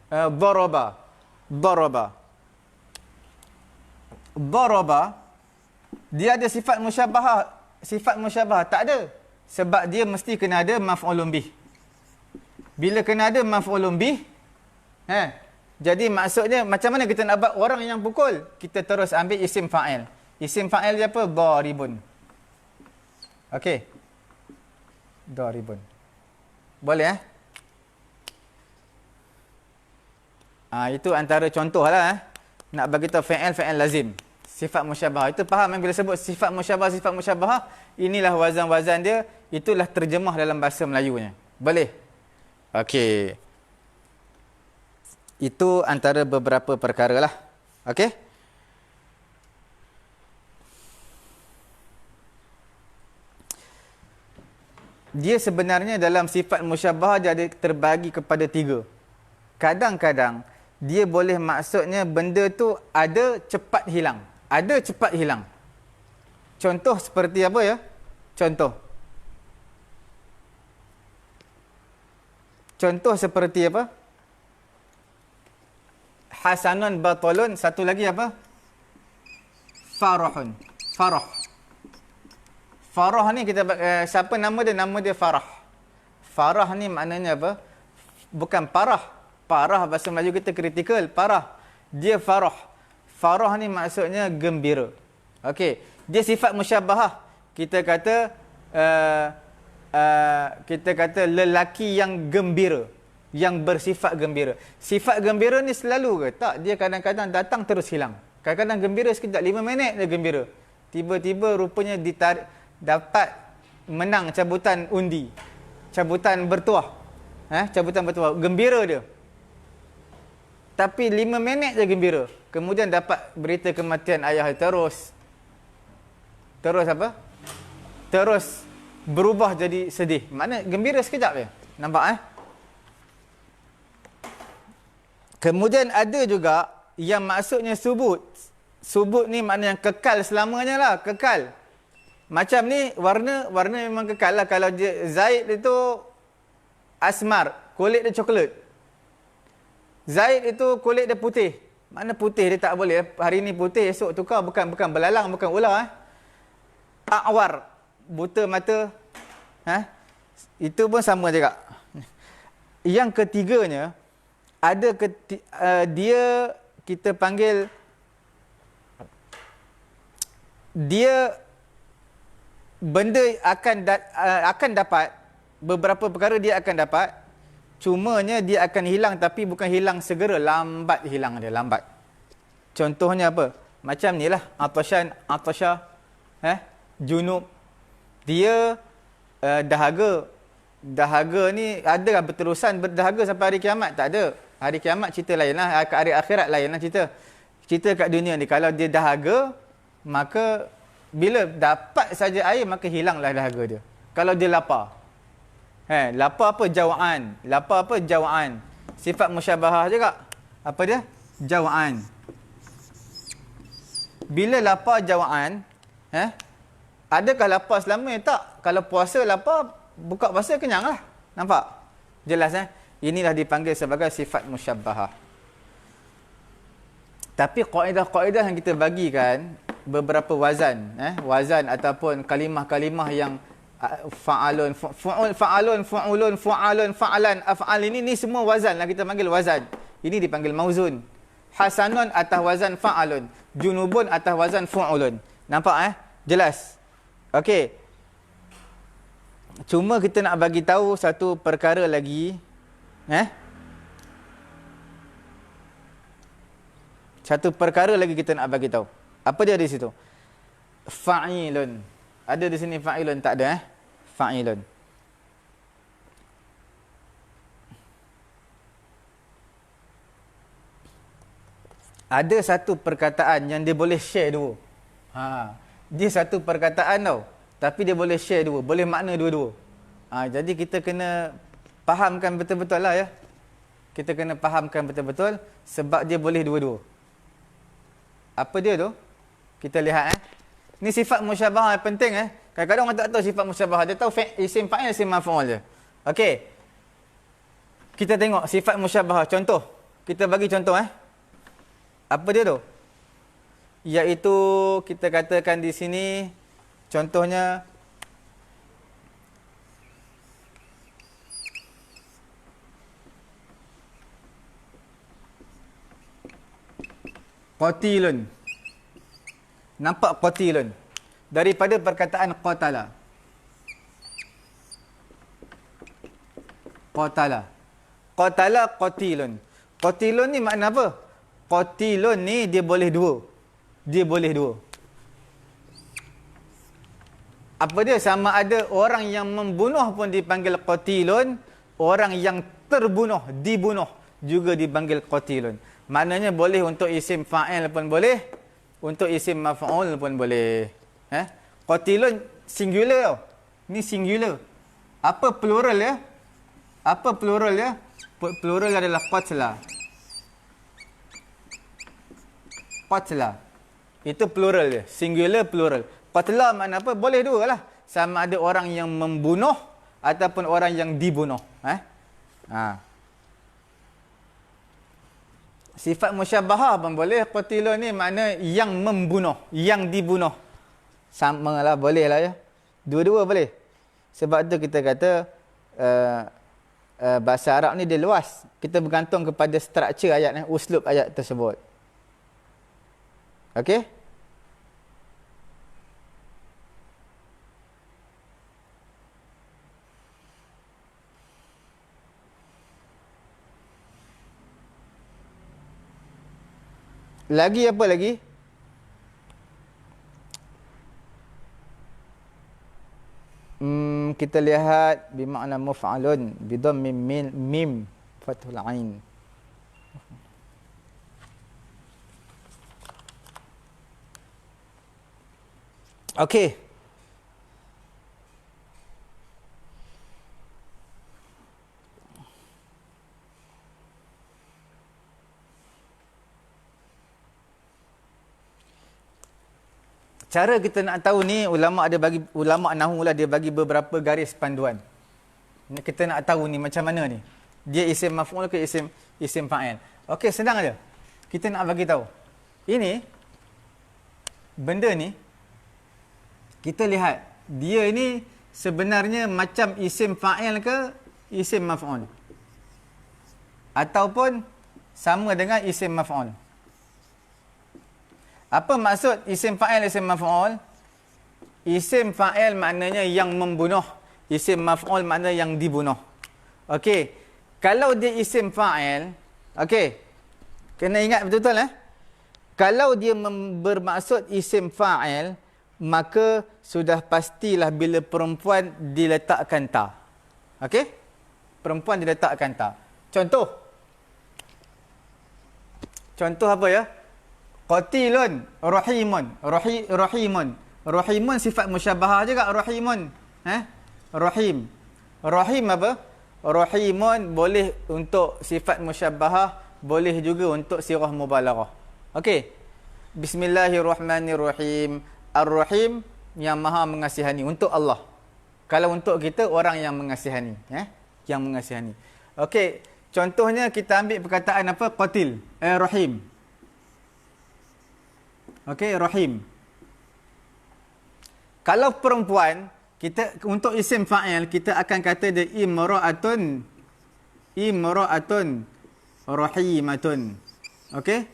daraba. Daraba dia ada sifat musyabbahah. Sifat musyabbahah tak ada. Sebab dia mesti kena ada maf'ulun bih. Bila kena ada maf'ulun bih, jadi maksudnya macam mana kita nak buat orang yang pukul? Kita terus ambil isim fa'il. Isim fa'il dia apa? Daribun. Okey. Daribun. Boleh itu antara contoh lah nak bagi tahu fi'il lazim. Sifat musyabbahah. Itu faham bila sebut sifat musyabbahah, inilah wazan-wazan dia, itulah terjemah dalam bahasa Melayunya. Boleh? Okey. Itu antara beberapa perkara lah. Okey? Dia sebenarnya dalam sifat musyabbahah dia ada terbagi kepada 3. Kadang-kadang dia boleh maksudnya benda tu ada cepat hilang. Ada cepat hilang. Contoh seperti apa ya? Contoh seperti apa? Hasanun batalun. Satu lagi apa? Farahun. Farah ni kita siapa nama dia? Nama dia Farah. Farah ni maknanya apa? Bukan parah. Parah bahasa Melayu kita kritikal. Parah. Dia farah. Farah ni maksudnya gembira. Okey. Dia sifat musyabbahah. Kita kata lelaki yang gembira, yang bersifat gembira. Sifat gembira ni selalu ke? Tak, dia kadang-kadang datang terus hilang. Kadang-kadang gembira sekejap, 5 minit dia gembira. Tiba-tiba rupanya dapat menang cabutan undi. Cabutan bertuah. Cabutan bertuah. Gembira dia. Tapi 5 minit je gembira. Kemudian dapat berita kematian ayah terus apa? Terus berubah jadi sedih. Makna gembira sekejap je. Nampak Kemudian ada juga yang maksudnya subut. Subut ni makna yang kekal selamanya lah. Kekal. Macam ni warna memang kekal lah. Kalau dia Zaid itu asmar. Kulit dia coklat. Zaid itu kulit dia putih. Mana putih dia tak boleh. Hari ni putih, esok tukar. Bukan belalang, bukan ular. A'war. Buta mata. Itu pun sama juga. Yang ketiganya, dia kita panggil, dia benda akan dapat, beberapa perkara dia akan dapat, cumanya dia akan hilang, tapi bukan hilang segera, lambat hilang dia, lambat. Contohnya apa? Macam ni lah, atasya, junub. Dia dahaga ni adakah berterusan berdahaga sampai hari kiamat? Tak ada. Hari kiamat cerita lain lah, hari akhirat lain lah cerita kat dunia ni. Kalau dia dahaga, maka bila dapat saja air, maka hilanglah dahaga dia. Kalau dia lapar, lapar apa? Jawaan. Sifat musyabbahah juga. Apa dia? Jawaan. Bila lapar jawaan, adakah lapar selamanya? Tak. Kalau puasa lapar, buka puasa kenyang lah. Nampak? Jelas Inilah dipanggil sebagai sifat musyabbahah. Tapi kaedah-kaedah yang kita bagikan, beberapa wazan, wazan ataupun kalimah-kalimah yang fa'alun, fu'ulun, fa'alan, af'al, ini semua wazan lah, kita panggil wazan. Ini dipanggil mauzun. Hasanun atas wazan fa'alun, junubun atas wazan fu'ulun. Nampak Jelas. Okey. Cuma kita nak bagi tahu satu perkara lagi. Satu perkara lagi kita nak bagi tahu. Apa dia di situ? Fa'ilun. Ada di sini fa'ilun? Tak ada Fa'ilun. Ada satu perkataan yang dia boleh share dua. Dia satu perkataan tau. Tapi dia boleh share dua. Boleh makna dua-dua. Jadi kita kena fahamkan betul-betul lah ya. Kita kena fahamkan betul-betul. Sebab dia boleh dua-dua. Apa dia tu? Kita lihat Ni sifat musyabahah yang penting Kadang-kadang orang tak tahu sifat musyabahah. Dia tahu isim fa'il, isim maf'ul je. Okey. Kita tengok sifat musyabahah. Contoh. Kita bagi contoh Apa dia tu? Iaitu kita katakan di sini contohnya qatilun. Nampak qatilun daripada perkataan qatala. Qatala qatilun. Qatilun ni makna apa? Qatilun ni dia boleh dua. Apa dia? Sama ada orang yang membunuh pun dipanggil qatilun, orang yang terbunuh, dibunuh juga dipanggil qatilun. Maknanya boleh untuk isim fa'il pun boleh, untuk isim maf'ul pun boleh. Qatilun singular tau. Ni singular. Apa plural ya? Plural adalah qatla. Itu plural dia. Singular, plural. Qatla makna apa? Boleh dua lah. Sama ada orang yang membunuh ataupun orang yang dibunuh. Sifat musyabahah pun boleh. Qatilun ni makna yang membunuh, yang dibunuh. Sama lah, boleh lah ya. Dua-dua boleh. Sebab tu kita kata bahasa Arab ni dia luas. Kita bergantung kepada struktur ayat, uslub ayat tersebut. Okey? Lagi apa lagi? Kita lihat bimakna muf'alun bidhammi mim fathul ain. Okey. Cara kita nak tahu ni, ulama nahwu lah, dia bagi beberapa garis panduan. Kita nak tahu ni macam mana ni. Dia isim maf'ul ke isim fa'il. Okey, senang aja. Kita nak bagi tahu. Ini benda ni kita lihat dia ini sebenarnya macam isim fa'il ke isim maf'ul. Ataupun sama dengan isim maf'ul. Apa maksud isim fa'il, isim maf'ul? Isim fa'il maknanya yang membunuh. Isim maf'ul maknanya yang dibunuh. Okey. Kalau dia isim fa'il, okey. Kena ingat betul-betul Kalau dia bermaksud isim fa'il, maka sudah pastilah bila perempuan diletakkan ta. Okey? Perempuan diletakkan ta. Contoh apa ya? Qatilun, rahimun. Rahimun sifat musyabahah juga, rahimun. Rahim. Rahim apa? Rahimun boleh untuk sifat musyabahah, boleh juga untuk sirah mubalaghah. Okey. Bismillahirrahmanirrahim. Ar-Rahim yang maha mengasihani untuk Allah. Kalau untuk kita, orang yang mengasihani, yang mengasihani. Okey, contohnya kita ambil perkataan apa? Qatil, rahim. Okey, rahim. Kalau perempuan, kita untuk isim fa'il kita akan kata dia imra'atun rahimatun. Okey?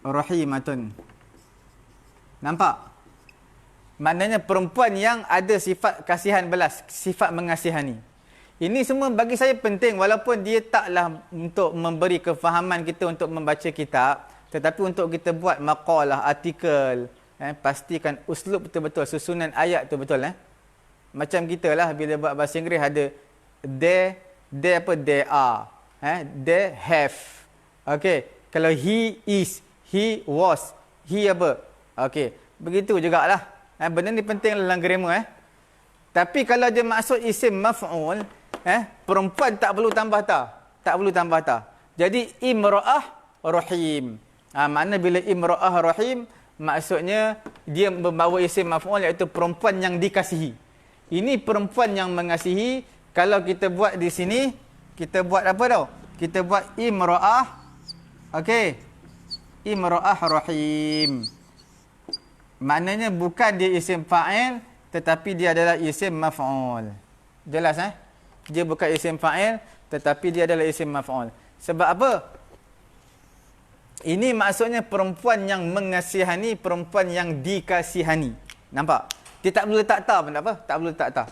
Rahimatun. Nampak? Maknanya perempuan yang ada sifat kasihan belas, sifat mengasihani. Ini semua bagi saya penting walaupun dia taklah untuk memberi kefahaman kita untuk membaca kitab, tetapi untuk kita buat maqalah, artikel, pastikan uslub betul-betul, susunan ayat tu betul. Macam kita lah bila buat bahasa Inggeris ada they are, they have. Okey, kalau he is, he was, he apa? Okey, begitu jugalah. Benda ni penting dalam grammar. Tapi kalau dia maksud isim maf'ul, perempuan tak perlu tambah ta. Tak perlu tambah ta. Jadi imra'ah rahim. Makna bila imra'ah rahim, maksudnya dia membawa isim maf'ul iaitu perempuan yang dikasihi. Ini perempuan yang mengasihi. Kalau kita buat di sini, kita buat apa tau? Kita buat imra'ah. Okey. Imra'ah rahim. Maknanya bukan dia isim fa'il, tetapi dia adalah isim maf'ul. Jelas Dia bukan isim fa'il, tetapi dia adalah isim maf'ul. Sebab apa? Ini maksudnya perempuan yang mengasihani, perempuan yang dikasihani. Nampak? Dia tak perlu letak ta pun tak apa. Tak perlu letak ta.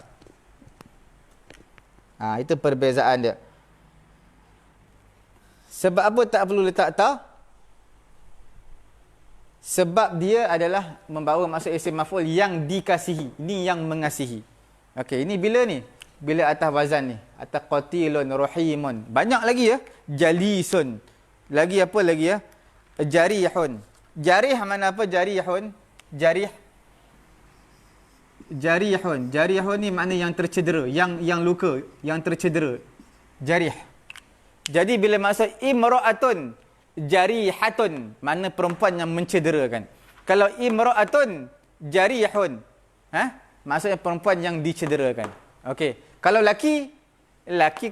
Itu perbezaan dia. Sebab apa tak perlu letak ta? Sebab dia adalah membawa maksud isim maf'ul yang dikasihi. Ini yang mengasihi. Okey, ini bila ni? Bila atas wazan ni. Atas qatilun, rahimun. Banyak lagi Jalisun. Lagi apa lagi Jarihun. Jarih mana apa jarihun? Jarih. Jarihun. Jarihun ni makna yang tercedera. Yang luka. Yang tercedera. Jarih. Jadi bila maksud imra'atun, jarihatun, makna perempuan yang mencederakan. Kalau imra'atun jarihun, maksudnya perempuan yang dicederakan. Okey. Kalau laki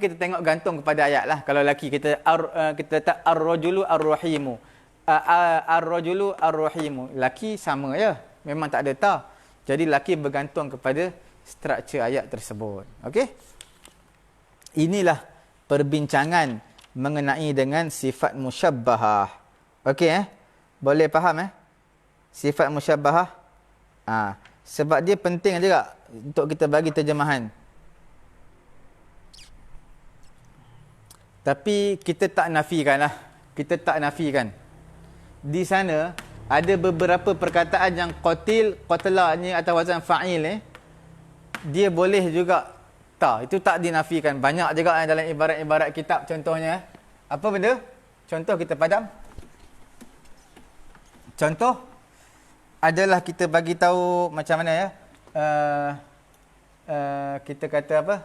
kita tengok gantung kepada ayat lah. Kalau laki kita letak ar-rajulu ar-rahimu. Ar-rajulu ar-rahimu. Laki sama memang tak ada ta. Jadi laki bergantung kepada struktur ayat tersebut. Okey. Inilah perbincangan mengenai dengan sifat musyabbahah. Okey Boleh faham Sifat musyabbahah. Sebab dia penting juga untuk kita bagi terjemahan. Tapi kita tak nafikan lah. Kita tak nafikan. Di sana ada beberapa perkataan yang qatala ni atas wazan fa'il dia boleh juga itu tak dinafikan. Banyak juga dalam ibarat-ibarat kitab contohnya. Apa benda? Contoh kita padam. Contoh adalah kita bagi tahu macam mana kita kata apa?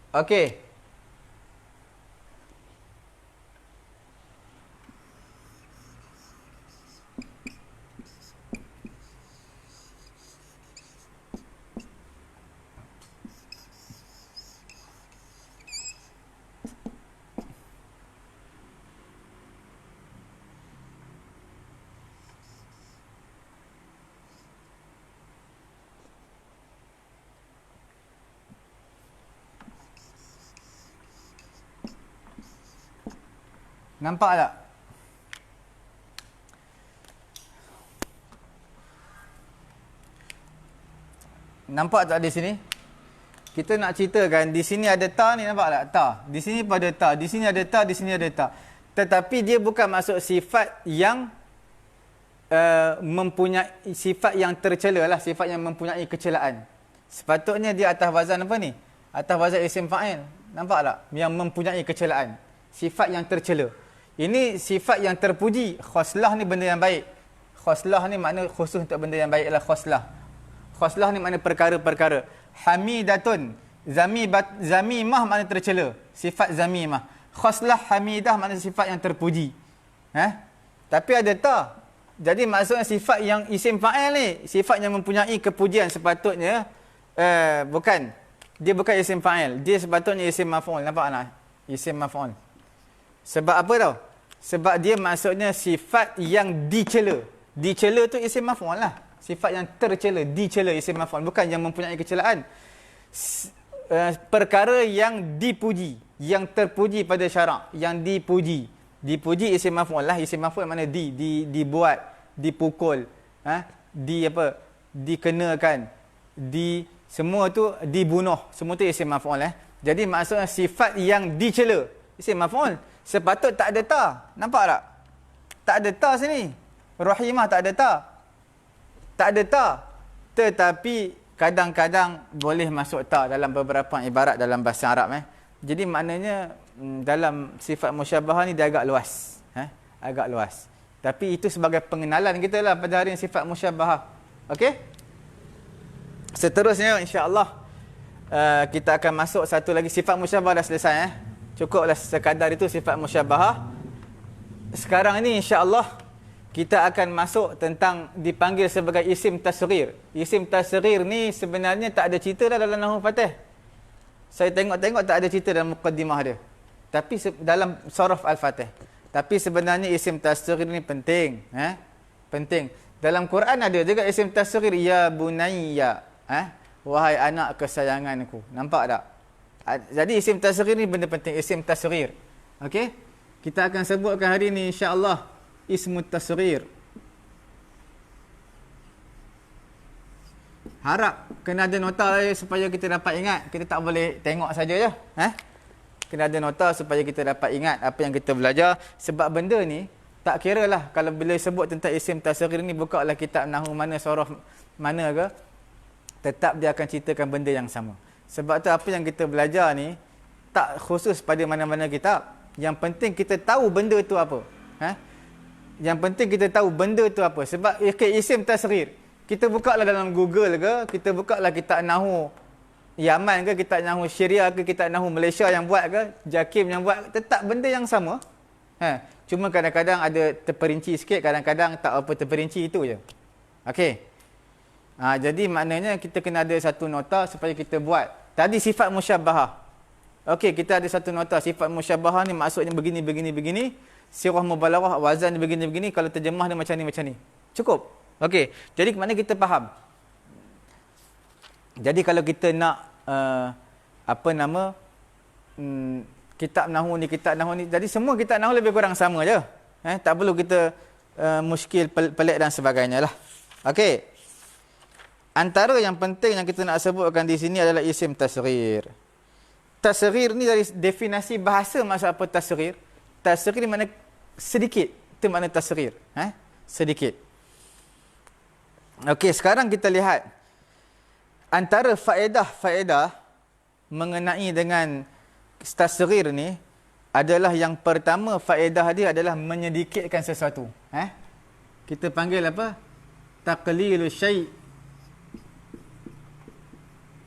Okey. Nampak tak? Nampak tak di sini? Kita nak ceritakan di sini ada ta ni, nampak tak? Ta. Di sini pun ada ta, di sini ada ta, di sini ada ta. Tetapi dia bukan maksud sifat yang mempunyai sifat yang tercela lah, sifat yang mempunyai kecelaan. Sepatutnya dia atas wazan apa ni? Atas wazan isim fa'il. Nampak tak? Yang mempunyai kecelaan. Sifat yang tercela. Ini sifat yang terpuji. Khoslah ni benda yang baik. Khoslah ni makna khusus untuk benda yang baik adalah khoslah. Khoslah ni makna perkara-perkara. Hamidatun. Zamimah makna tercela. Sifat zamimah. Khoslah hamidah makna sifat yang terpuji. Tapi ada ta. Jadi maksudnya sifat yang isim fa'il ni, sifat yang mempunyai kepujian sepatutnya bukan. Dia bukan isim fa'il. Dia sepatutnya isim maf'ul. Nampak tak? Isim maf'ul. Sebab apa tau? Sebab dia maksudnya sifat yang dicela. Dicela tu isim maf'ul lah. Sifat yang tercela, dicela isim maf'ul. Bukan yang mempunyai kecelaan. Perkara yang dipuji, yang terpuji pada syarak, yang dipuji. Dipuji isim maf'ul lah. Isim maf'ul mana dibuat, dipukul, di apa? dikenakan, semua tu dibunuh. Semua tu isim maf'ul. Jadi maksudnya sifat yang dicela. Isim maf'ul. Sepatut tak ada ta. Nampak tak? Tak ada ta sini. Rahimah tak ada ta. Tak ada ta. Tetapi kadang-kadang boleh masuk ta dalam beberapa ibarat dalam bahasa Arab. Jadi maknanya dalam sifat musyabahah ni dia agak luas. Agak luas. Tapi itu sebagai pengenalan kita lah pada hari ini sifat musyabahah. Okey? Seterusnya insya-Allah kita akan masuk satu lagi. Sifat musyabahah dah selesai. Cukuplah sekadar itu sifat musyabahah. Sekarang ini insya-Allah kita akan masuk tentang dipanggil sebagai isim tasghir. Isim tasghir ni sebenarnya tak ada cerita dah dalam Nahwu Fatih. Saya tengok-tengok tak ada cerita dalam muqaddimah dia. Tapi dalam Surah Al-Fatih. Tapi sebenarnya isim tasghir ni penting. Penting. Dalam Quran ada juga isim tasghir. Ya bunayya. Wahai anak kesayanganku. Nampak tak? Jadi isim tasghir ni benda penting. Isim tasghir. Okey? Kita akan sebutkan hari ni insya-Allah ismu tasghir. Harap kena ada nota supaya kita dapat ingat. Kita tak boleh tengok saja je. Kena ada nota supaya kita dapat ingat apa yang kita belajar. Sebab benda ni tak kira lah. Kalau bila sebut tentang isim tasghir ni, bukalah kitab Nahwu mana, surah mana ke, tetap dia akan ceritakan benda yang sama. Sebab tu apa yang kita belajar ni tak khusus pada mana-mana kitab. Yang penting kita tahu benda tu apa. Yang penting kita tahu benda tu apa. Sebab isim tasghir, kita bukalah dalam Google ke, kita bukalah kitab Nahwu Yaman ke, kitab Nahwu Syria ke, kitab Nahwu Malaysia yang buat ke, Jakim yang buat, tetap benda yang sama. Cuma kadang-kadang ada terperinci sikit, kadang-kadang tak apa terperinci, itu je. Okey. Jadi maknanya kita kena ada satu nota supaya kita buat. Tadi sifat musyabahah. Okey, kita ada satu nota. Sifat musyabahah ni maksudnya begini, begini, begini. Sirah mubalaghah, wazan begini, begini. Kalau terjemah dia macam ni, macam ni. Cukup. Okey. Jadi mana kita faham? Jadi kalau kita nak kitab Nahwu ni, kitab Nahwu ni. Jadi semua kitab Nahwu lebih kurang sama je. Tak perlu kita muskil, pelik dan sebagainya lah. Okey. Antara yang penting yang kita nak sebutkan di sini adalah isim tasghir. Tasghir ni dari definisi bahasa maksud apa tasghir? Tasghir ni makna sedikit. Itu makna tasghir. Sedikit. Okey, sekarang kita lihat antara faedah mengenai dengan tasghir ni adalah yang pertama, faedah dia adalah menyedikitkan sesuatu. Kita panggil apa? Taqlilu syai'.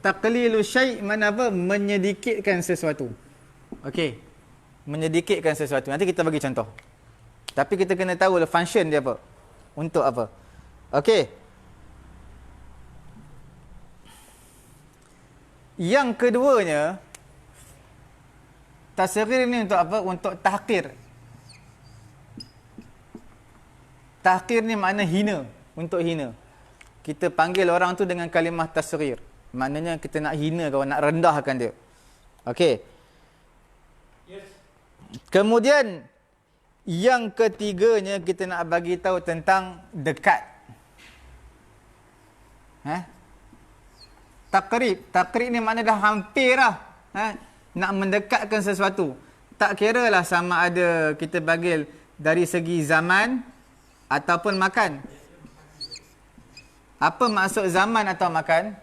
Taqlilu syai' mana apa? Menyedikitkan sesuatu. Okey. Menyedikitkan sesuatu. Nanti kita bagi contoh. Tapi kita kena tahu function dia apa. Untuk apa. Okey. Yang keduanya, tasghir ni untuk apa? Untuk tahqir. Tahqir ni makna hina. Untuk hina. Kita panggil orang tu dengan kalimah tasghir. Maknanya kita nak hina kau, nak rendahkan dia. Okey. Yes. Kemudian yang ketiganya kita nak bagi tahu tentang dekat. Taqrib. Taqrib ni makna dah hampir lah. Nak mendekatkan sesuatu. Tak kira lah sama ada kita panggil dari segi zaman ataupun makan. Apa maksud zaman atau makan?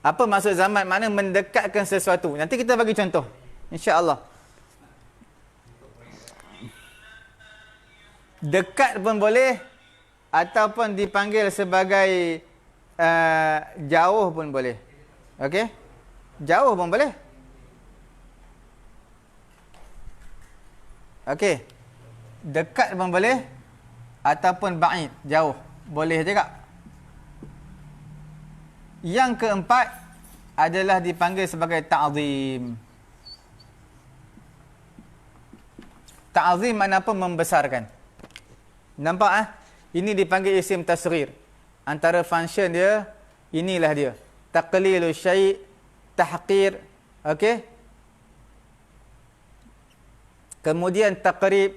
Apa maksud zaman? Makna mendekatkan sesuatu. Nanti kita bagi contoh. InsyaAllah. Dekat pun boleh. Ataupun dipanggil sebagai jauh pun boleh. Okey? Jauh pun boleh. Okey. Dekat pun boleh. Ataupun ba'id. Jauh. Boleh juga. Yang keempat adalah dipanggil sebagai ta'zim. Ta'zim makna apa? Membesarkan. Nampak Ini dipanggil isim tasghir. Antara function dia, inilah dia. Taqlilu syai', tahqir. Okey? Kemudian taqrib,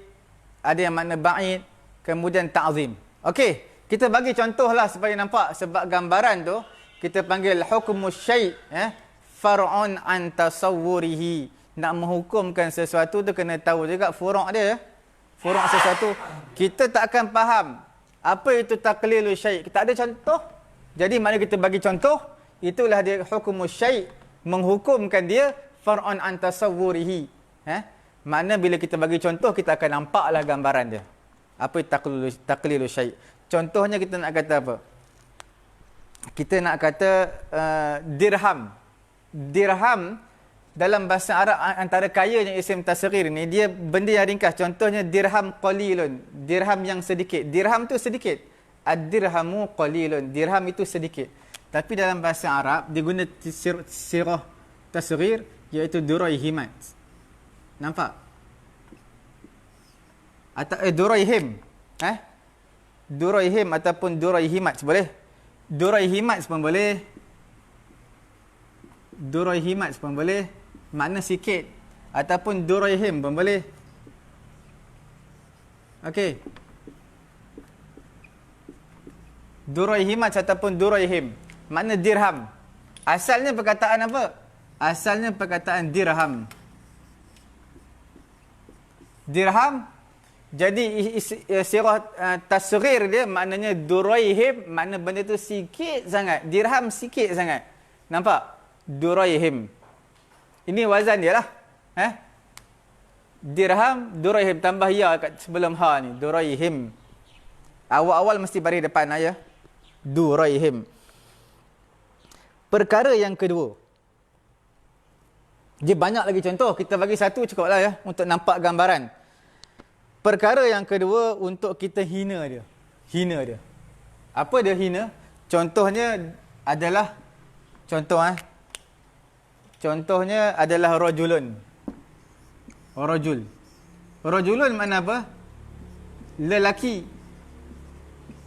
ada yang makna ba'id. Kemudian ta'zim. Okey? Kita bagi contohlah supaya nampak. Sebab gambaran tu, kita panggil hukmus syai' far'un an tasawwurihi. Nak menghukumkan sesuatu tu kena tahu juga furu' dia. Furu' sesuatu. Kita tak akan faham apa itu taqlilu syai'. Tak ada contoh. Jadi mana kita bagi contoh, itulah dia hukmus syai', menghukumkan dia far'un an tasawwurihi. Makna bila kita bagi contoh, kita akan nampaklah gambaran dia. Apa taqlilu syai'. Contohnya kita nak kata apa? Kita nak kata dirham. Dirham dalam bahasa Arab antara kayanya isim tasghir ni, dia benda yang ringkas. Contohnya dirham qalilun. Dirham yang sedikit. Dirham tu sedikit. Ad-dirhamu qalilun. Dirham itu sedikit. Tapi dalam bahasa Arab dia guna sirah tasghir, iaitu durayhimat. Nampak? Atau durayhim. Durayhim ataupun durayhimat boleh. Durayhimat pun boleh. Durayhimat pun boleh. Makna sikit. Ataupun durayhim pun boleh. Okey. Durayhimat ataupun durayhim. Makna dirham. Asalnya perkataan apa? Asalnya perkataan dirham. Dirham. Jadi sirah tasghir dia maknanya durayhim, makna benda tu sikit sangat. Dirham sikit sangat. Nampak? Durayhim. Ini wazan dia lah. Dirham, durayhim. Tambah ya kat sebelum ha ni. Durayhim. Awal-awal mesti baris depan ya. Durayhim. Perkara yang kedua. Dia banyak lagi contoh. Kita bagi satu cukup lah ya. Untuk nampak gambaran. Perkara yang kedua untuk kita hina dia. Hina dia. Apa dia hina? Contohnya adalah contohnya adalah rajulun. Rajul. Rajulun makna apa? Lelaki.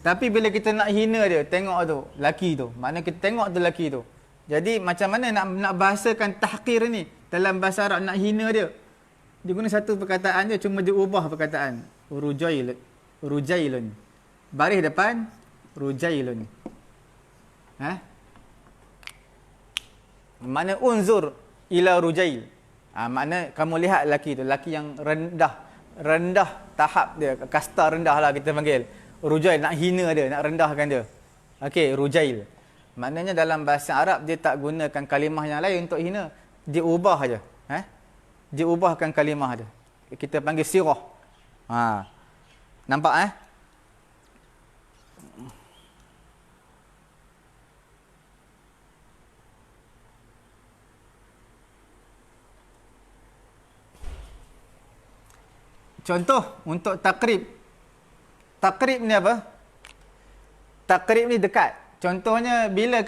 Tapi bila kita nak hina dia, tengok tu, laki tu. Makna kita tengok tu laki tu. Jadi macam mana nak bahasakan tahqir ni? Dalam bahasa Arab nak hina dia. Dia guna satu perkataan je, cuma dia ubah perkataan. Rujailun. Baris depan, rujailun. Makna unzur ila rujail. Makna kamu lihat lelaki tu. Lelaki yang rendah tahap dia. Kasta rendah lah kita panggil. Rujail, nak hina dia, nak rendahkan dia. Okey, rujail. Maknanya dalam bahasa Arab, dia tak gunakan kalimah yang lain untuk hina. Dia ubah je. Dia ubahkan kalimah dia. Kita panggil sirah. Nampak Contoh untuk takrib. Takrib ni apa? Takrib ni dekat. Contohnya bila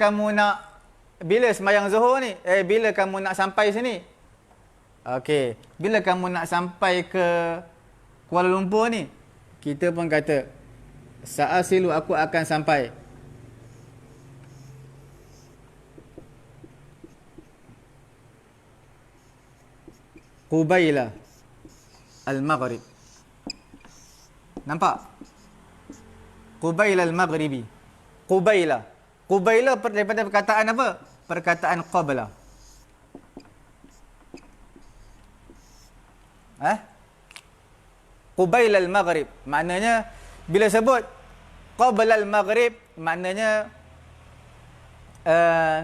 sembahyang Zuhur ni, bila kamu nak sampai sini? Okey, bila kamu nak sampai ke Kuala Lumpur ni, kita pun kata sa'asilu, aku akan sampai. Qubaila al-Maghrib. Nampak? Qubaila al-Maghribi. Qubaila. Qubaila daripada perkataan apa? Perkataan qabla. Qubaila al-Maghrib. Maknanya, bila sebut qabla al-Maghrib, maknanya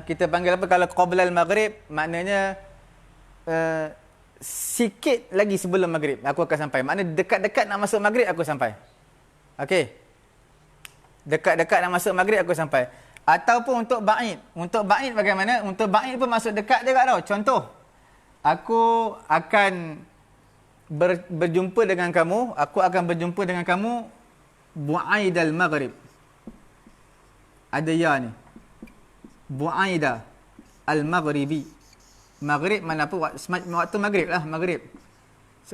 kita panggil apa? Kalau qabla al-Maghrib, maknanya sikit lagi sebelum Maghrib aku akan sampai. Maknanya dekat-dekat nak masuk Maghrib aku sampai. Okey. Dekat-dekat nak masuk Maghrib aku sampai. Ataupun untuk ba'id. Untuk ba'id bagaimana? Untuk ba'id pun masuk dekat juga tau. Contoh, aku akan berjumpa dengan kamu, bu'aidal Maghrib. Ada ya ni. Bu'aida al-Maghribi. Maghrib mana apa? Waktu Maghrib lah, Maghrib.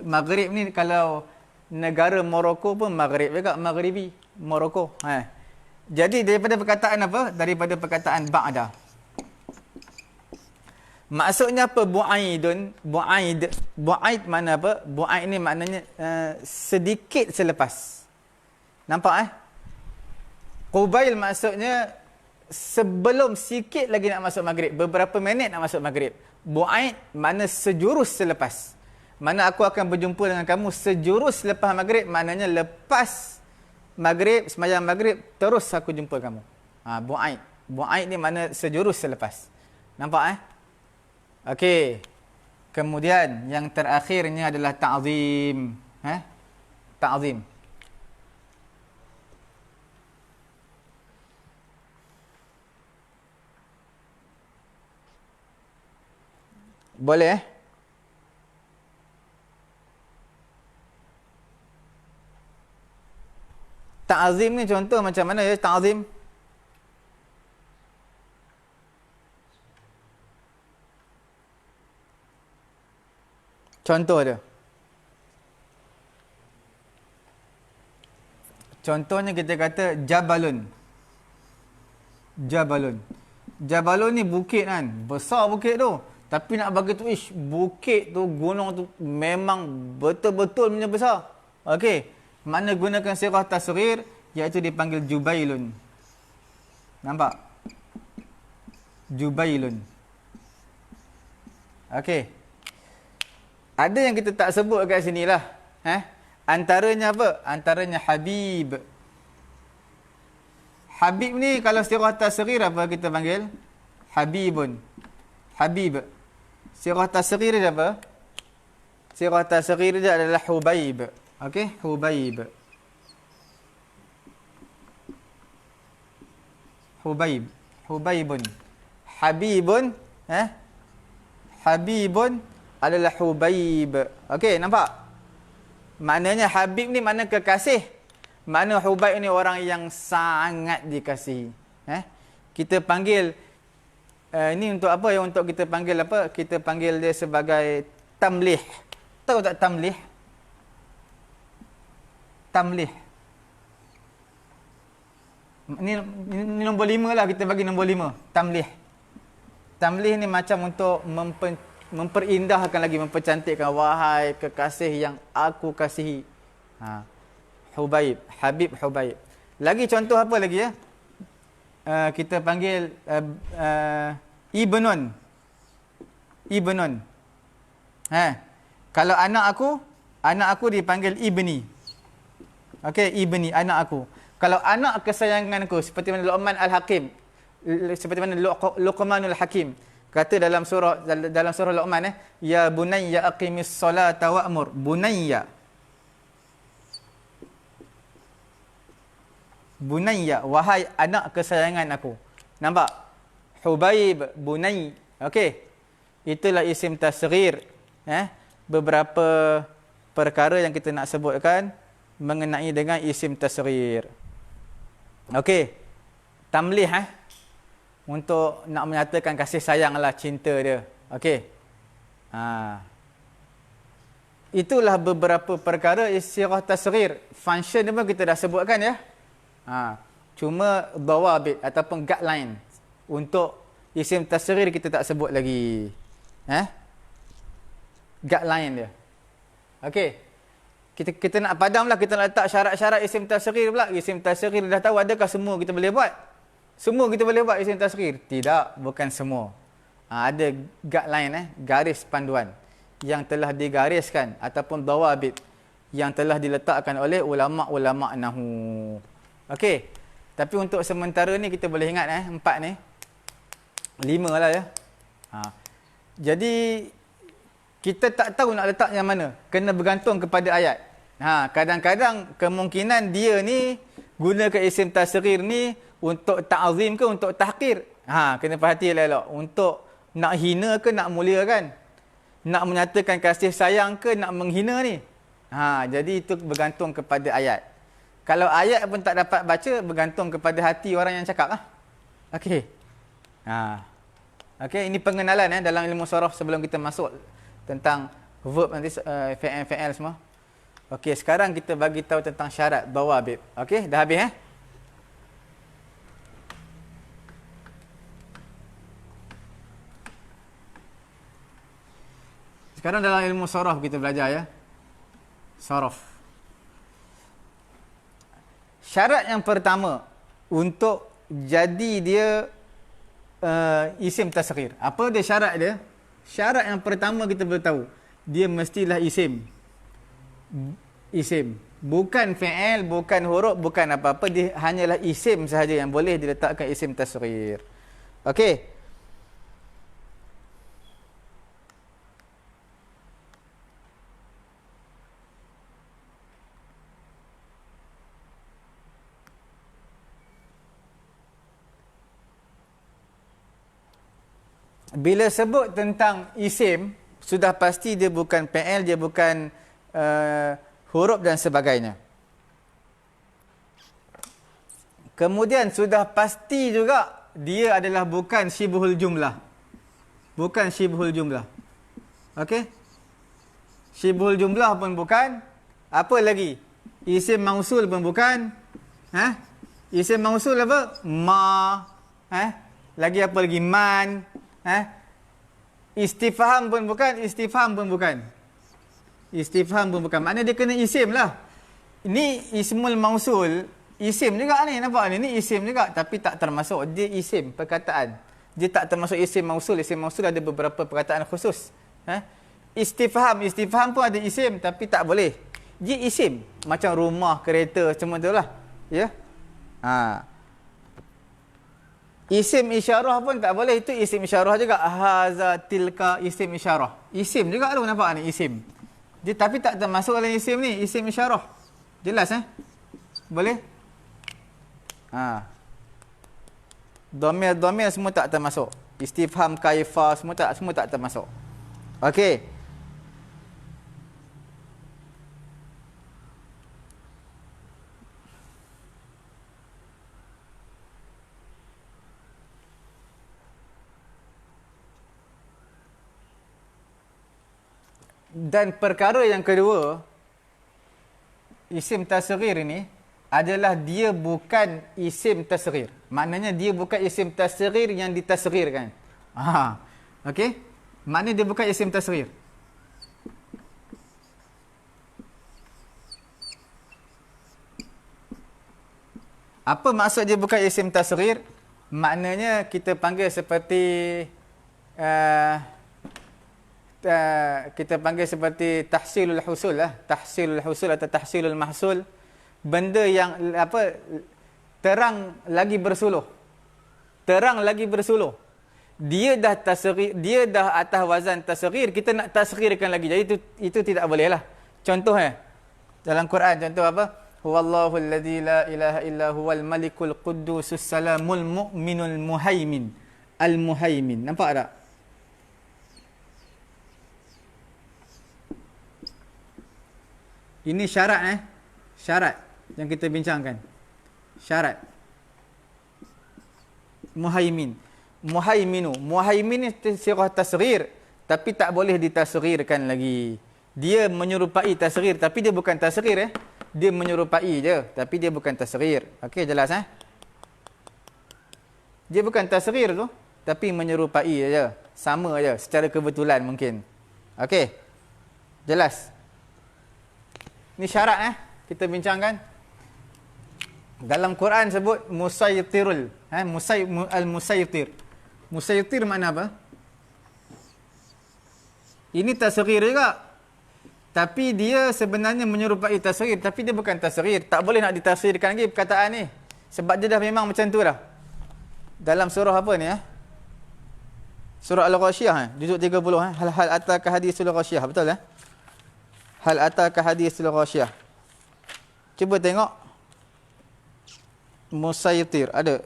Maghrib ni kalau negara Morocco pun Maghrib juga, Maghribi, Morocco. Jadi daripada perkataan apa? Daripada perkataan ba'da. Maksudnya apa bu'aidun? Bu'aid mana apa? Bu'aid ni maknanya sedikit selepas. Nampak Qubail maksudnya sebelum sikit lagi nak masuk maghrib. Beberapa minit nak masuk maghrib. Bu'aid mana sejurus selepas. Mana aku akan berjumpa dengan kamu sejurus selepas maghrib. Maknanya lepas maghrib, sembahyang maghrib, terus aku jumpa kamu. Bu'aid. Bu'aid ni mana sejurus selepas. Nampak Okey. Kemudian yang terakhirnya adalah ta'zim. Ta'zim. Boleh Ta'zim ni contoh macam mana ya ta'zim? Contoh dia. Contohnya kita kata Jabalun. Jabalun. Jabalun ni bukit kan. Besar bukit tu. Tapi nak bagi tu, bukit tu, gunung tu memang betul-betul punya besar. Okey. Mana gunakan sirah tasghir, iaitu dipanggil Jubailun. Nampak? Jubailun. Okey. Ada yang kita tak sebut kat sini lah. Antaranya apa? Antaranya Habib. Habib ni kalau sirah tasghir apa kita panggil? Habibun. Habib. Sirah tasghir dia apa? Sirah tasghir dia adalah Hubaib. Okey, Hubaib. Hubaib. Hubaibun. Habibun, Habibun adalah Hubaib. Okey, nampak? Maknanya Habib ni mana kekasih. Mana Hubaib ni orang yang sangat dikasihi. Kita panggil ini untuk apa ya? Untuk kita panggil apa? Kita panggil dia sebagai tamlih. Tahu tak tamlih? Tamlih. Ini nombor 5 lah, kita bagi nombor 5. Tamlih. Tamlih ni macam untuk memperindahkan lagi, mempercantikkan. Wahai kekasih yang aku kasihi. Hubaib. Habib Hubaib. Lagi contoh apa lagi ya? Kita panggil Ibnun. Ibnun. Kalau anak aku dipanggil Ibni. Okey, Ibni, anak aku. Kalau anak kesayanganku, seperti mana Luqman Al-Hakim, seperti mana Luqmanul Hakim kata dalam surah Luqman, ya bunayya aqimis solata wa'mur. Bunayya. Bunayya, wahai anak kesayangan aku. Nampak? Hubaib, Bunay. Okey. Itulah isim tasghir. Beberapa perkara yang kita nak sebutkan mengenai dengan isim tasghir. Okey. Tamlih untuk nak menyatakan kasih sayanglah, cinta dia. Okey. Itulah beberapa perkara sirah tasghir. Function dia pun kita dah sebutkan ya. Cuma dawabit ataupun guideline untuk isim tasghir kita tak sebut lagi. Guideline dia. Okey. Kita nak padamlah, kita nak letak syarat-syarat isim tasghir pula. Isim tasghir dah tahu, adakah semua kita boleh buat? Semua kita boleh buat isim tasghir? Tidak, bukan semua. Ada guideline, garis panduan yang telah digariskan ataupun dawabit yang telah diletakkan oleh ulama-ulama nahwu. Okey. Tapi untuk sementara ni kita boleh ingat 4 ni. 5 lah ya. Jadi kita tak tahu nak letak yang mana. Kena bergantung kepada ayat. Kadang-kadang kemungkinan dia ni gunakan isim tasghir ni untuk ta'zim ke untuk tahqir. Kena perhati elok-elok. Untuk nak hina ke nak muliakan? Nak menyatakan kasih sayang ke nak menghina ni? Jadi itu bergantung kepada ayat. Kalau ayat pun tak dapat baca, bergantung kepada hati orang yang cakap lah. Okey. Okey, ini pengenalan dalam ilmu sharaf sebelum kita masuk tentang verb nanti, fi'il semua. Okey, sekarang kita bagi tahu tentang syarat dawabit. Okey, dah habis Sekarang dalam ilmu sharaf kita belajar ya. Sharaf. Syarat yang pertama untuk jadi dia isim tasghir. Apa dia syarat dia? Syarat yang pertama kita perlu tahu, dia mestilah isim. Isim. Bukan fi'il, bukan huruf, bukan apa-apa. Dia hanyalah isim sahaja yang boleh diletakkan isim tasghir. Okey. Bila sebut tentang isim, sudah pasti dia bukan fi'il, dia bukan huruf dan sebagainya. Kemudian sudah pasti juga dia adalah bukan syibhul jumlah. Bukan syibhul jumlah. Okey? Syibhul jumlah pun bukan. Apa lagi? Isim mausul pun bukan. Isim mausul apa? Ma. Lagi apa lagi? Man. Istifham pun bukan. Istifham pun bukan. Istifham pun bukan. Maknanya dia kena isim lah. Ini ismul mausul. Isim juga ni. Nampak ni? Ini isim juga. Tapi tak termasuk. Dia isim. Perkataan. Dia tak termasuk isim mausul. Isim mausul ada beberapa perkataan khusus. Istifham. Istifham pun ada isim. Tapi tak boleh. Dia isim. Macam rumah, kereta. Semua tu lah. Ya. Isim isyarah pun tak boleh. Itu isim isyarah juga. Haza tilka isim isyarah. Isim juga tu nampak ni. Isim. Dia, tapi tak termasuk dalam isim ni. Isim isyarah. Jelas Boleh? Domir semua tak termasuk. Istifham, kaifa semua tak termasuk. Okey. Dan perkara yang kedua, isim tasghir ini adalah dia bukan isim tasghir. Maknanya dia bukan isim tasghir yang ditasghirkan. Okey? Maknanya dia bukan isim tasghir. Apa maksud dia bukan isim tasghir? Maknanya kita panggil seperti kita panggil seperti tahsilul husul tahsilul husul atau tahsilul mahsul, benda yang terang lagi bersuluh, dia dah tasghir, dia dah atas wazan tasghir, kita nak tasghirkan lagi, jadi itu tidak boleh lah. Contoh dalam Quran, contoh apa? Huwallahu alladzi la ilaha illa huwal malikul quddusus salamul mu'minul muhaimin al-muhaimin. Nampak tak? Ini syarat syarat yang kita bincangkan. Syarat. Muhaimin. Muhaimin itu sirah tasghir, tapi tak boleh ditasghirkan lagi. Dia menyerupai tasghir, tapi dia bukan tasghir Dia menyerupai je, tapi dia bukan tasghir. Okey, jelas Dia bukan tasghir tu, tapi menyerupai je. Sama je, secara kebetulan mungkin. Okey. Jelas. Ini syarat kita bincangkan. Dalam Quran sebut musaytirul, al-musaytir. Musaytir makna apa? Ini tasghir juga. Tapi dia sebenarnya menyerupai tasghir, tapi dia bukan tasghir. Tak boleh nak ditasghirkan lagi perkataan ni. Sebab dia dah memang macam tu dah. Dalam surah apa ni Surah Al-Ghasyiyah juzuk 30 hal ataka hadisul ghasyiyah, betul Hal ataka hadisul ghasyiyah. Cuba tengok. Musaytir ada.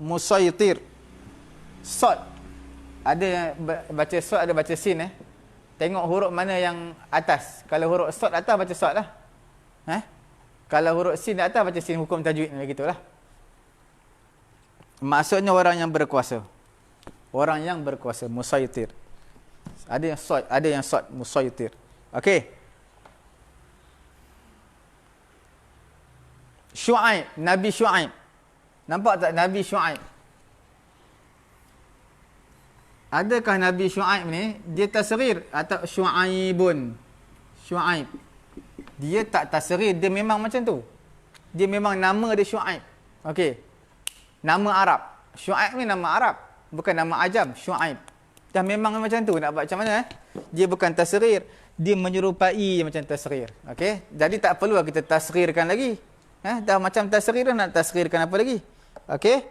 Musaytir. Sad. Ada yang baca sad, ada baca sin Tengok huruf mana yang atas. Kalau huruf sad atas, baca sad lah. Kalau huruf sin atas, baca sin. Hukum tajwid begitulah. Maksudnya orang yang berkuasa. Orang yang berkuasa. Musaytir. Ada yang sad, ada yang sad. Musaytir. Okey. Syuaib, Nabi Syuaib. Nampak tak Nabi Syuaib? Adakah Nabi Syuaib ni dia tasghir atau Syuaibun? Syuaib. Dia tak tasghir, dia memang macam tu. Dia memang nama dia Syuaib. Okey. Nama Arab. Syuaib ni nama Arab. Bukan nama ajam. Syuaib. Dah memang macam tu. Nak buat macam mana? Dia bukan tasghir. Dia menyerupai macam tasghir. Okey. Jadi tak perlu kita tasghirkan lagi. Dah macam tasghir dah, nak tasghirkan apa lagi? Okey.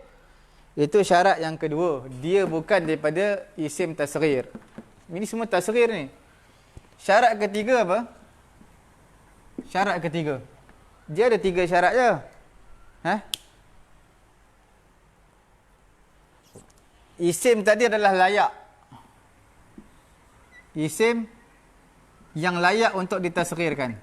Itu syarat yang kedua. Dia bukan daripada isim tasghir. Ini semua tasghir ni. Syarat ketiga apa? Syarat ketiga. Dia ada 3 syarat je. Isim tadi adalah layak. Isim yang layak untuk ditasghirkan.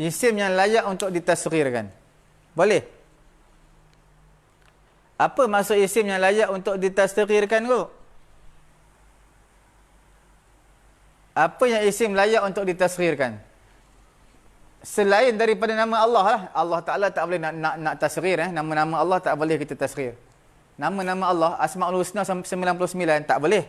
Isim yang layak untuk ditasghirkan. Boleh? Apa maksud isim yang layak untuk ditasghirkan tu? Apa yang isim layak untuk ditasghirkan? Selain daripada nama Allah lah. Allah Ta'ala tak boleh nak tasghir. Nama-nama Allah tak boleh kita tasghir. Nama-nama Allah, Asma'ul Husna 99, tak boleh.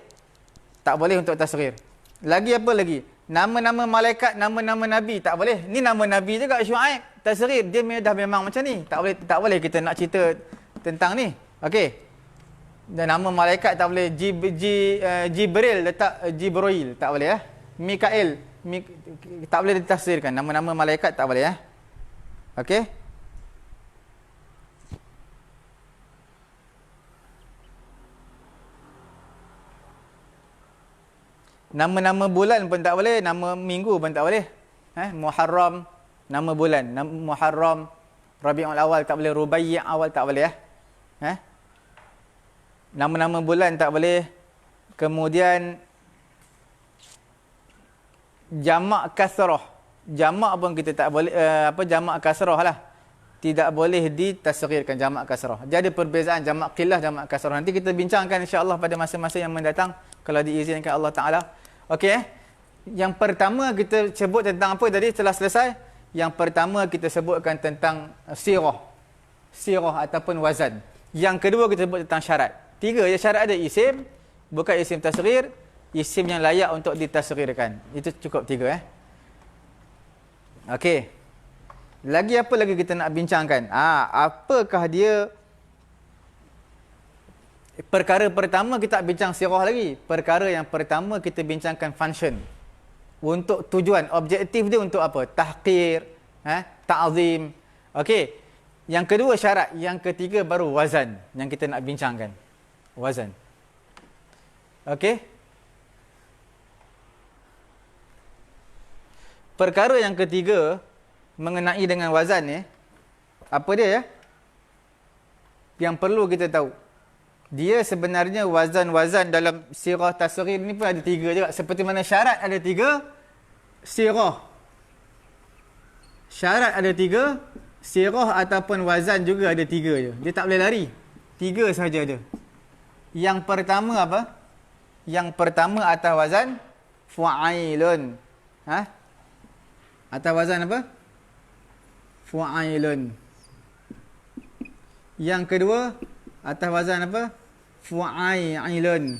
Tak boleh untuk tasghir. Lagi apa lagi? Nama-nama malaikat, nama-nama Nabi, tak boleh. Ni nama Nabi juga, Syuaib. Tasghir, dia dah memang macam ni. Tak boleh kita nak cerita tentang ni. Okey. Dan nama malaikat tak boleh. Jibril letak Jibril, tak boleh Mikael, tak boleh ditafsirkan. Nama-nama malaikat tak boleh Okey. Nama-nama bulan pun tak boleh, nama minggu pun tak boleh. Muharram, nama bulan, Muharram, Rabiul Awal tak boleh, Rubai' Awal tak boleh Nama-nama bulan tak boleh. Kemudian jamak kasrah. Jamak pun kita tak boleh jamak kasrah lah. Tidak boleh ditasghirkan jamak kasrah. Jadi perbezaan jamak qillah, jamak kasrah. Nanti kita bincangkan insya-Allah pada masa-masa yang mendatang kalau diizinkan Allah Taala. Okey Yang pertama kita sebut tentang apa tadi setelah selesai? Yang pertama kita sebutkan tentang sirah. Sirah ataupun wazan. Yang kedua kita sebut tentang syarat. 3 je syarat ada, isim, bukan isim tasghir, isim yang layak untuk ditasghirkan. Itu cukup 3 Okey. Lagi apa lagi kita nak bincangkan? Apakah dia? Perkara pertama kita bincang sirah lagi. Perkara yang pertama kita bincangkan function. Untuk tujuan, objektif dia untuk apa? Tahqir, ta'zim. Okey. Yang kedua syarat, yang ketiga baru wazan yang kita nak bincangkan. Wazan. Okey. Perkara yang ketiga mengenai dengan wazan ni, apa dia yang perlu kita tahu? Dia sebenarnya wazan-wazan dalam sirah tasghir ni pun ada 3 juga. Seperti mana syarat ada 3, sirah. Syarat ada 3, sirah ataupun wazan juga ada 3 je. Dia tak boleh lari. 3 sahaja ada. Yang pertama apa? Yang pertama atas wazan fu'ailun. Atas wazan apa? Fu'ailun. Yang kedua atas wazan apa? Fu'ailun.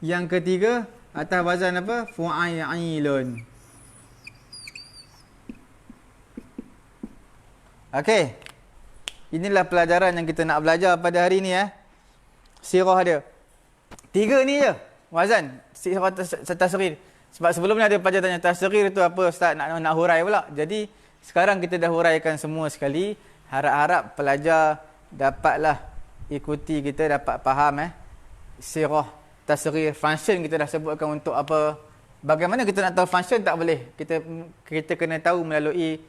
Yang ketiga atas wazan apa? Fu'ailun. Okey. Inilah pelajaran yang kita nak belajar pada hari ni Sirah dia. 3 ni je wazan sirah tasghir. Sebab sebelum ni ada pelajar tanya tasghir tu apa ustaz, nak hurai pula. Jadi sekarang kita dah huraikan semua sekali. Harap-harap pelajar dapatlah ikuti kita, dapat faham sirah tasghir. Function kita dah sebutkan untuk apa. Bagaimana kita nak tahu function? Tak boleh. Kita kena tahu melalui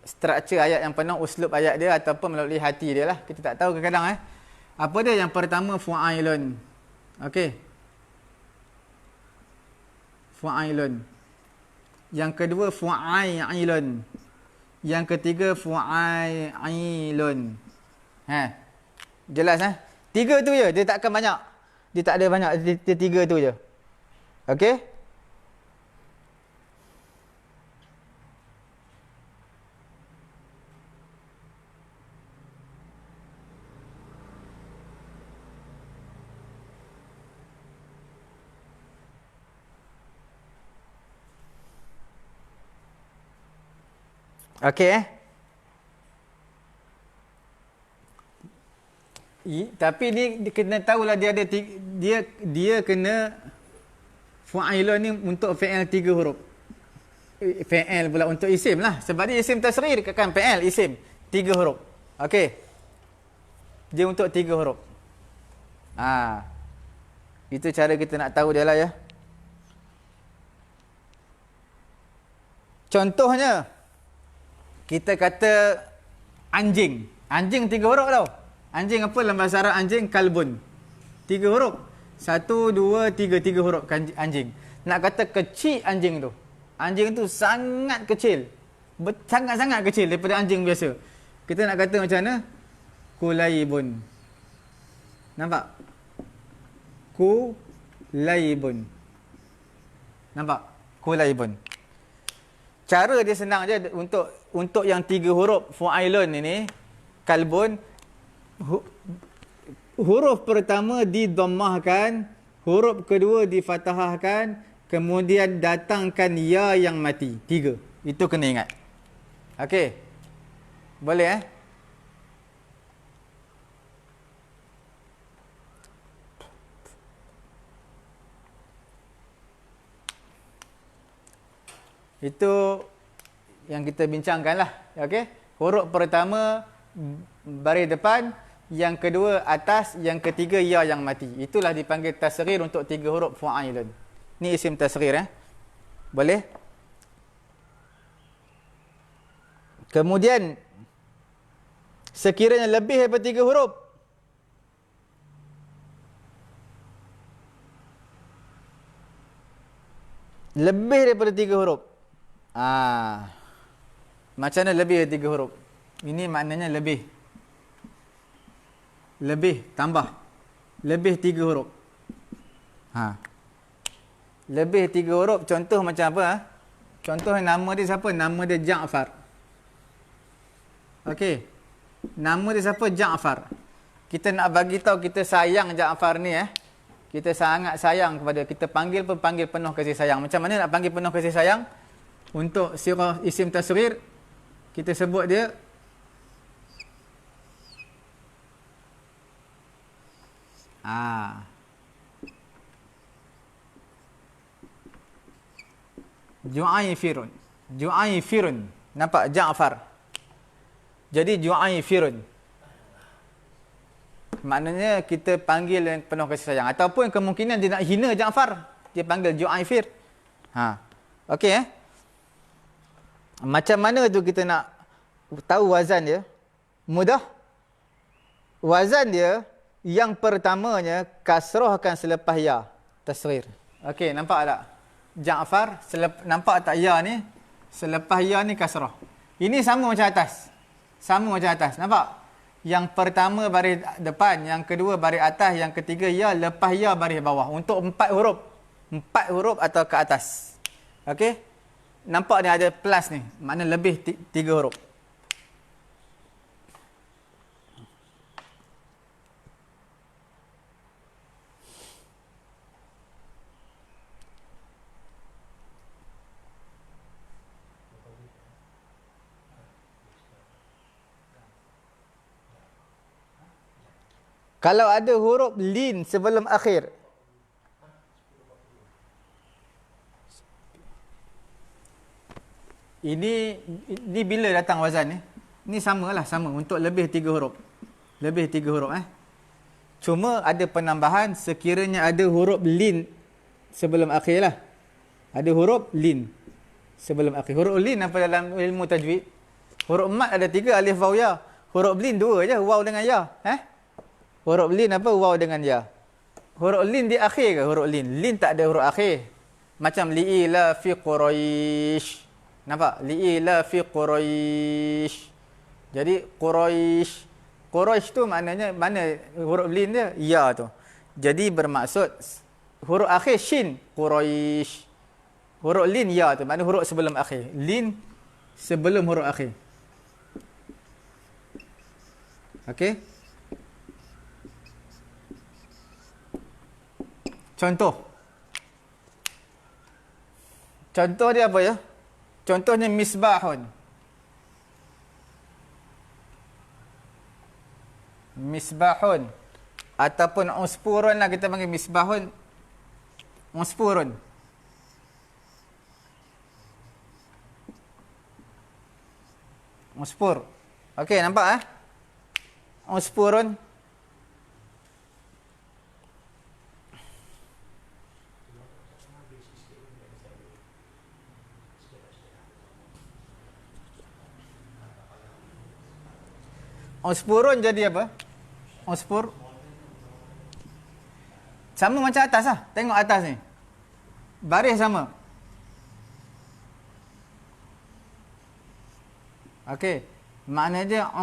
struktur ayat yang penuh, uslub ayat dia ataupun melalui hati dia lah. Kita tak tahu kadang-kadang Apa dia? Yang pertama fu'ailun. Okey. Fu'ailun. Yang kedua fu'ailun. Yang ketiga fu'ailun. Jelas 3 tu je, dia tak akan banyak. Dia tak ada banyak, dia 3 tu je. Okey? Okey tapi ni kena tahulah dia ada dia kena fu'ailun ni untuk fi'il 3 huruf. Fi'il pula untuk isim lah. Sebab dia isim tasghir kan fi'il isim 3 huruf. Okey. Dia untuk 3 huruf. Itu cara kita nak tahu dia lah ya. Contohnya kita kata anjing. Anjing 3 huruf tau. Anjing apa dalam bahasa Arab? Anjing kalbun. 3 huruf. 1, 2, 3. 3 huruf anjing. Nak kata kecil anjing tu. Anjing tu sangat kecil. Sangat-sangat kecil daripada anjing biasa. Kita nak kata macam mana? Kulaibun. Nampak? Kulaibun. Nampak? Kulaibun. Cara dia senang je untuk yang 3 huruf fu'ailun ini, kalbun, huruf pertama didammahkan, huruf kedua difathahkan, kemudian datangkan ya yang mati. 3. Itu kena ingat. Okey. Boleh Itu yang kita bincangkan lah. Okey. Huruf pertama baris depan, yang kedua atas, yang ketiga ya yang mati. Itulah dipanggil tasghir untuk 3 huruf fu'ailun. Ni isim tasghir Boleh? Kemudian sekiranya lebih daripada 3 huruf, lebih daripada 3 huruf. Macam mana lebih dari 3 huruf? Ini maknanya lebih. Lebih tambah. Lebih 3 huruf. Lebih 3 huruf, contoh macam apa? Contoh nama dia siapa? Nama dia Ja'far. Okey. Nama dia siapa? Ja'far. Kita nak bagi tahu kita sayang Ja'far ni Kita sangat sayang kepada, kita panggil pun panggil penuh kasih sayang. Macam mana nak panggil penuh kasih sayang? Untuk sirah isim tasghir, kita sebut dia Ju'aifirun. Ju'aifirun. Nampak? Ja'far. Jadi Ju'aifirun. Maknanya kita panggil yang penuh kasih sayang. Ataupun kemungkinan dia nak hina Ja'far, dia panggil Ju'aifir. Okey Macam mana tu kita nak tahu wazan dia? Mudah. Wazan dia yang pertamanya kasrah akan selepas ya, tasghir. Okey, nampak tak? Ja'far, nampak tak ya ni? Selepas ya ni kasrah. Ini sama macam atas. Sama macam atas. Nampak? Yang pertama baris depan, yang kedua baris atas, yang ketiga ya, lepas ya baris bawah. Untuk 4 huruf. 4 huruf atau ke atas. Okey? Nampak ni ada plus ni. Makna lebih 3 huruf. Kalau ada huruf lin sebelum akhir, ini bila datang wazan ni? Ni samalah, sama untuk lebih 3 huruf. Lebih 3 huruf Cuma ada penambahan sekiranya ada huruf lin sebelum akhir lah. Ada huruf lin sebelum akhir. Huruf lin apa dalam ilmu tajwid? Huruf mat ada 3, alif, waw, ya. Huruf lin 2 je, waw dengan ya. Huruf lin apa? Waw dengan ya. Huruf lin di akhir ke huruf lin? Lin tak ada huruf akhir. Macam li'ila fi Quraish. Nampak? Li'ila fi Quraish. Jadi Quraish. Quraish tu maknanya mana huruf lin dia? Ya tu. Jadi bermaksud huruf akhir shin. Quraish. Huruf lin ya tu. Maknanya huruf sebelum akhir. Lin sebelum huruf akhir. Okey? Contoh dia apa ya? Contohnya misbahun. misbahun. Ataupun uspurun lah, kita panggil misbahun. Uspurun. Uspur. Okey, nampak Uspurun. Uspurun jadi apa? Uspur. Sama macam atas lah. Tengok atas ni. Baris sama. Okey. Maknanya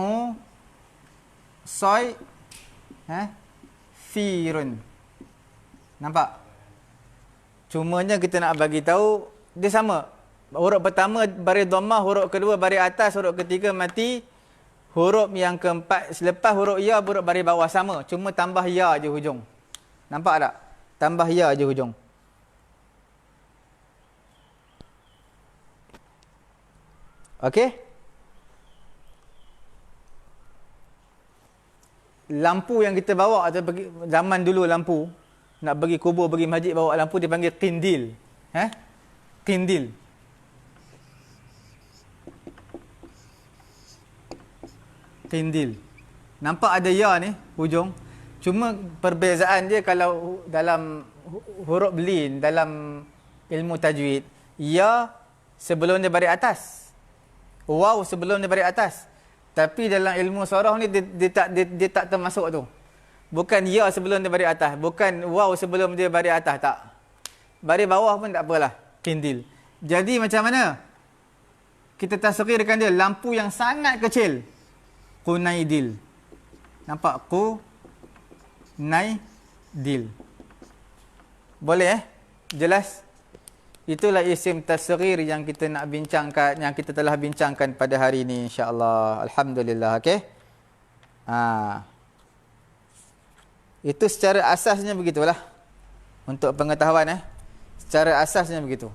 soy firun. Nampak? Cumanya kita nak bagi tahu dia sama. Huruf pertama baris dhammah, huruf kedua baris atas, huruf ketiga mati. Huruf yang keempat selepas huruf ya, huruf baris bawah sama. Cuma tambah ya je hujung. Nampak tak? Tambah ya je hujung. Okey? Lampu yang kita bawa atau pergi, zaman dulu lampu nak pergi kubur, pergi masjid bawa lampu dipanggil qindil. Qindil. Qindil. Nampak ada ya ni hujung. Cuma perbezaan dia kalau dalam huruf lin dalam ilmu tajwid, ya sebelum dia baris atas. Waw sebelum dia baris atas. Tapi dalam ilmu sarah ni dia tak termasuk tu. Bukan ya sebelum dia baris atas, bukan waw sebelum dia baris atas, tak. Baris bawah pun tak apalah, qindil. Jadi macam mana? Kita tasghirkan dia, lampu yang sangat kecil. Qunaidil. Nampak? Qunaidil. Boleh Jelas? Itulah isim tasghir yang kita nak bincangkan, yang kita telah bincangkan pada hari ini insya-Allah. Alhamdulillah, okey? Itu secara asasnya begitulah. Untuk pengetahuan secara asasnya begitu.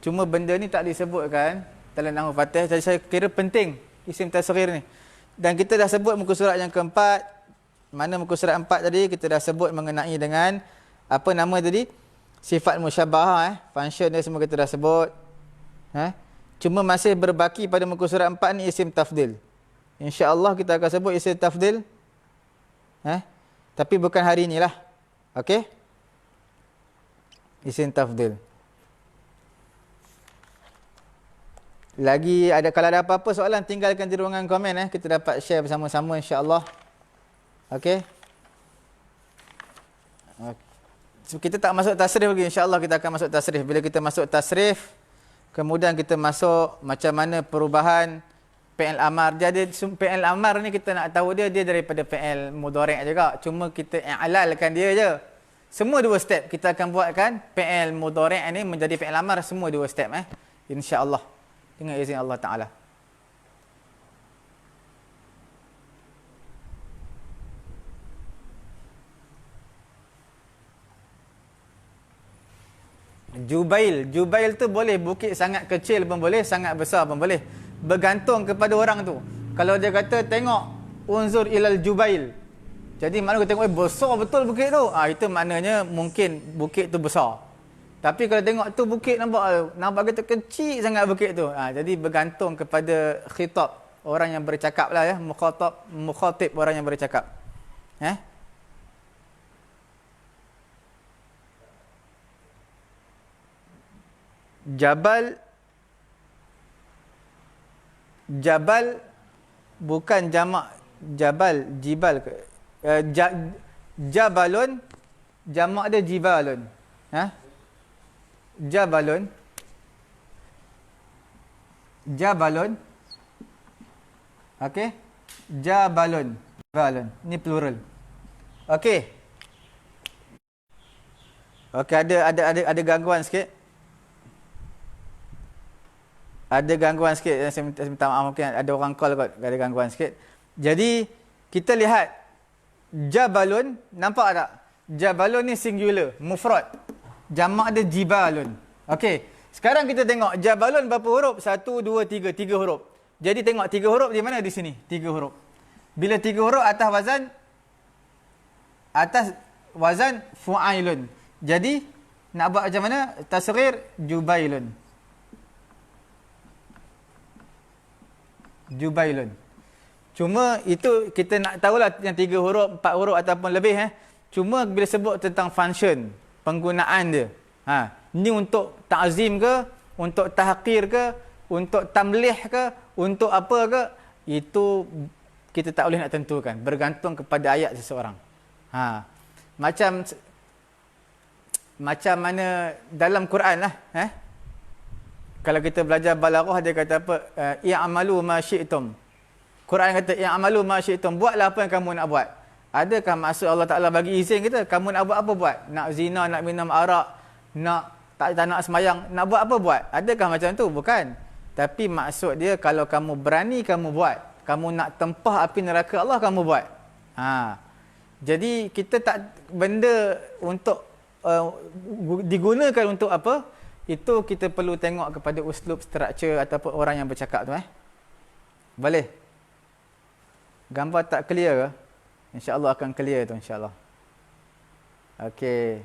Cuma benda ni tak disebutkan dalam Nahwu Fatih, jadi saya kira penting isim tasghir ni. Dan kita dah sebut muka surat yang keempat. Mana muka surat 4 tadi kita dah sebut mengenai dengan apa nama tadi? Sifat musyabbahah function dia semua kita dah sebut. Cuma masih berbaki pada muka surat 4 ni isim tafdil. Insya-Allah kita akan sebut isim tafdil. Tapi bukan hari inilah. Okey? Isim tafdil. Lagi ada, kalau ada apa-apa soalan tinggalkan di ruangan komen kita dapat share bersama-sama insya-Allah. Okey. So, kita tak masuk tasrif lagi, insya-Allah kita akan masuk tasrif. Bila kita masuk tasrif, kemudian kita masuk macam mana perubahan fi'il amar. Jadi fi'il amar ni kita nak tahu dia daripada fi'il mudhari' juga. Cuma kita i'lalkan dia je. Semua 2 step kita akan buatkan fi'il mudhari' ni menjadi fi'il amar, semua 2 step insya-Allah. Dengan izin Allah Ta'ala. Jubail. Jubail tu boleh bukit sangat kecil pun boleh, sangat besar pun boleh. Bergantung kepada orang tu. Kalau dia kata tengok unzur ilal Jubail. Jadi maknanya kita tengok besar betul bukit tu. Itu maknanya mungkin bukit tu besar. Tapi kalau tengok tu bukit nampak kata kecil sangat bukit tu. Jadi bergantung kepada khitab, orang yang bercakap lah mukhatib orang yang bercakap. Jabal bukan jamak jabal, jibal. Jabalun jamak dia jibalun. Jabalun. Okey. Jabalun. Ini plural. Okey. Ada gangguan sikit. Ada gangguan sikit. Saya minta maaf, mungkin ada orang call kot, ada gangguan sikit. Jadi kita lihat jabalun, nampak tak? Jabalun ni singular, mufrad. Jamak dia jibalun. Okey. Sekarang kita tengok jabalun berapa huruf? 1 2 3, 3 huruf. Jadi tengok 3 huruf di mana? Di sini. 3 huruf. Bila 3 huruf atas wazan atas wazan fu'ailun. Jadi nak buat macam mana? Tasghir jubailun. Jubailun. Cuma itu kita nak tahulah yang 3 huruf, 4 huruf ataupun lebih. Cuma bila sebut tentang function, penggunaan dia. Ni untuk ta'zim ke, untuk tahqir ke, untuk tamlih ke, untuk apa ke, itu kita tak boleh nak tentukan, bergantung kepada ayat seseorang. Macam mana dalam Quran lah. Kalau kita belajar balaghah, dia kata apa? I'malu ma syi'tum. Quran kata i'malu ma syi'tum, buatlah apa yang kamu nak buat. Adakah maksud Allah Ta'ala bagi izin kita, kamu nak buat apa buat? Nak zina, nak minum arak, nak tak nak semayang, nak buat apa buat? Adakah macam tu? Bukan. Tapi maksud dia, kalau kamu berani kamu buat. Kamu nak tempah api neraka Allah, kamu buat. Jadi kita tak, benda untuk digunakan untuk apa, itu kita perlu tengok kepada uslub, struktur ataupun orang yang bercakap tu. Boleh? Gambar tak clear ke? InsyaAllah akan clear tu, insyaAllah. Okey.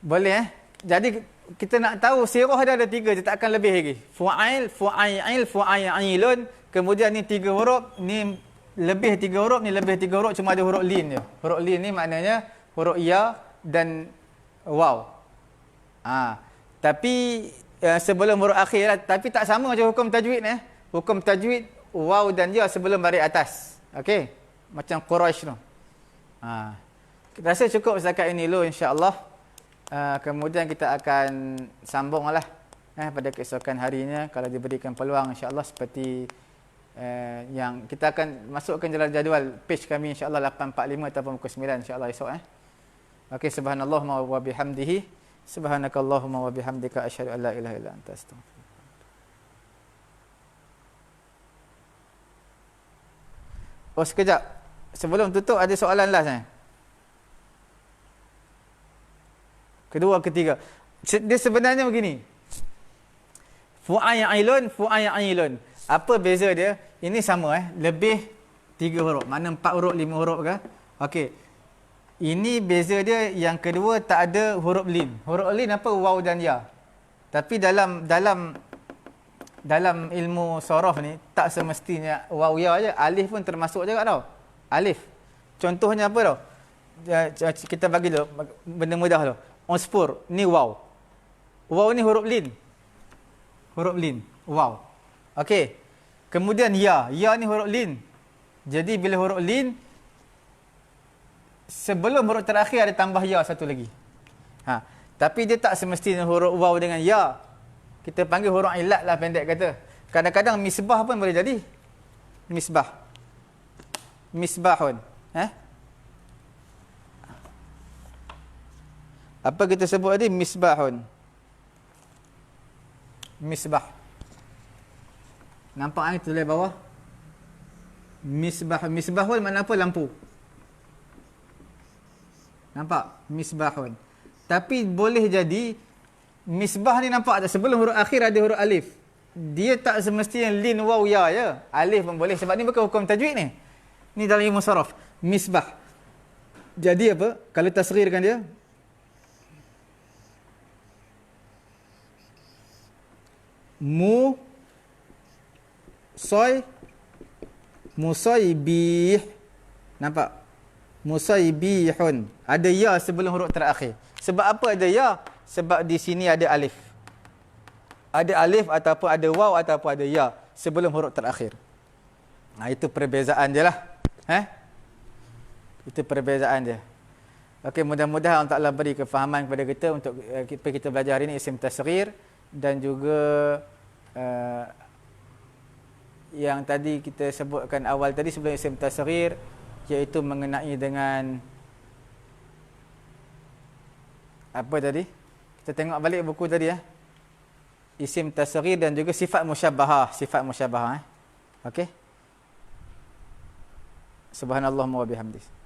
Boleh Jadi kita nak tahu sirah dia ada 3, dia tak akan lebih lagi. Fu'ail, fu'ail, fu'ailun. Kemudian ni 3 huruf, ni lebih 3 huruf, ni lebih 3 huruf, cuma ada huruf lin je. Huruf lin ni maknanya huruf ya dan waw. Tapi sebelum huruf akhir lah. Tapi tak sama macam hukum tajwid ni. Hukum tajwid waw dan ya sebelum baris atas. Okey. Macam Quraisy tu. Kita rasa cukup setakat ini dulu, insya-Allah. Kemudian kita akan sambunglah pada keesokan harinya kalau diberikan peluang, insya-Allah, seperti yang kita akan masukkan dalam jadual page kami, insya-Allah 8.45 ataupun pukul 9, insya-Allah esok. Okey, subhanallah wa bihamdihi, subhanakallahumma wa bihamdika asyhadu an la ilaha illa anta astaghfiruka. Oh, sekejap. Sebelum tutup ada soalan last kedua, ketiga. Dia sebenarnya begini. Fu'ailun, fu'ailun. Apa beza dia? Ini sama lebih 3 huruf. Mana 4 huruf, 5 huruf ke? Okey. Ini beza dia, yang kedua tak ada huruf lin. Huruf lin apa? Waw dan ya. Tapi dalam ilmu sorof ni tak semestinya waw ya aja, alif pun termasuk juga tau. Alif. Contohnya apa tau? Kita bagi dulu benda mudah tu. Uspur ni waw. Waw ni huruf lin. Huruf lin. Waw. Okey. Kemudian ya. Ya ni huruf lin. Jadi bila huruf lin, sebelum huruf terakhir ada tambah ya satu lagi. Tapi dia tak semestinya huruf waw dengan ya. Kita panggil huruf ilat lah, pendek kata. Kadang-kadang misbah pun boleh jadi. Misbah. Misbahun. Apa kita sebut tadi? Misbahun. Misbah. Nampak tulis bawah? Misbah. Misbahun makna apa? Lampu. Nampak? Misbahun. Tapi boleh jadi misbah ni nampak tak? Sebelum huruf akhir ada huruf alif. Dia tak semestinya lin waw ya je. Alif pun boleh. Sebab ni bukan hukum tajwid ni. Ni dalam ilmu saraf. Misbah. Jadi apa? Kalau tasghirkan dia, musaybih. Nampak? Musaybihun. Ada ya sebelum huruf terakhir. Sebab apa ada ya? Sebab di sini ada alif. Ada alif ataupun ada waw ataupun ada ya sebelum huruf terakhir. Itu perbezaan je lah. Itu perbezaan dia. Okey, mudah-mudahan Allah Ta'ala beri kefahaman kepada kita untuk kita belajar hari ini isim tasghir. Dan juga yang tadi kita sebutkan awal tadi sebelum isim tasghir, iaitu mengenai dengan apa tadi? Kita tengok balik buku tadi isim tasghir dan juga sifat musyabbahah, Okey. Subhanallahumma wa bihamdihi.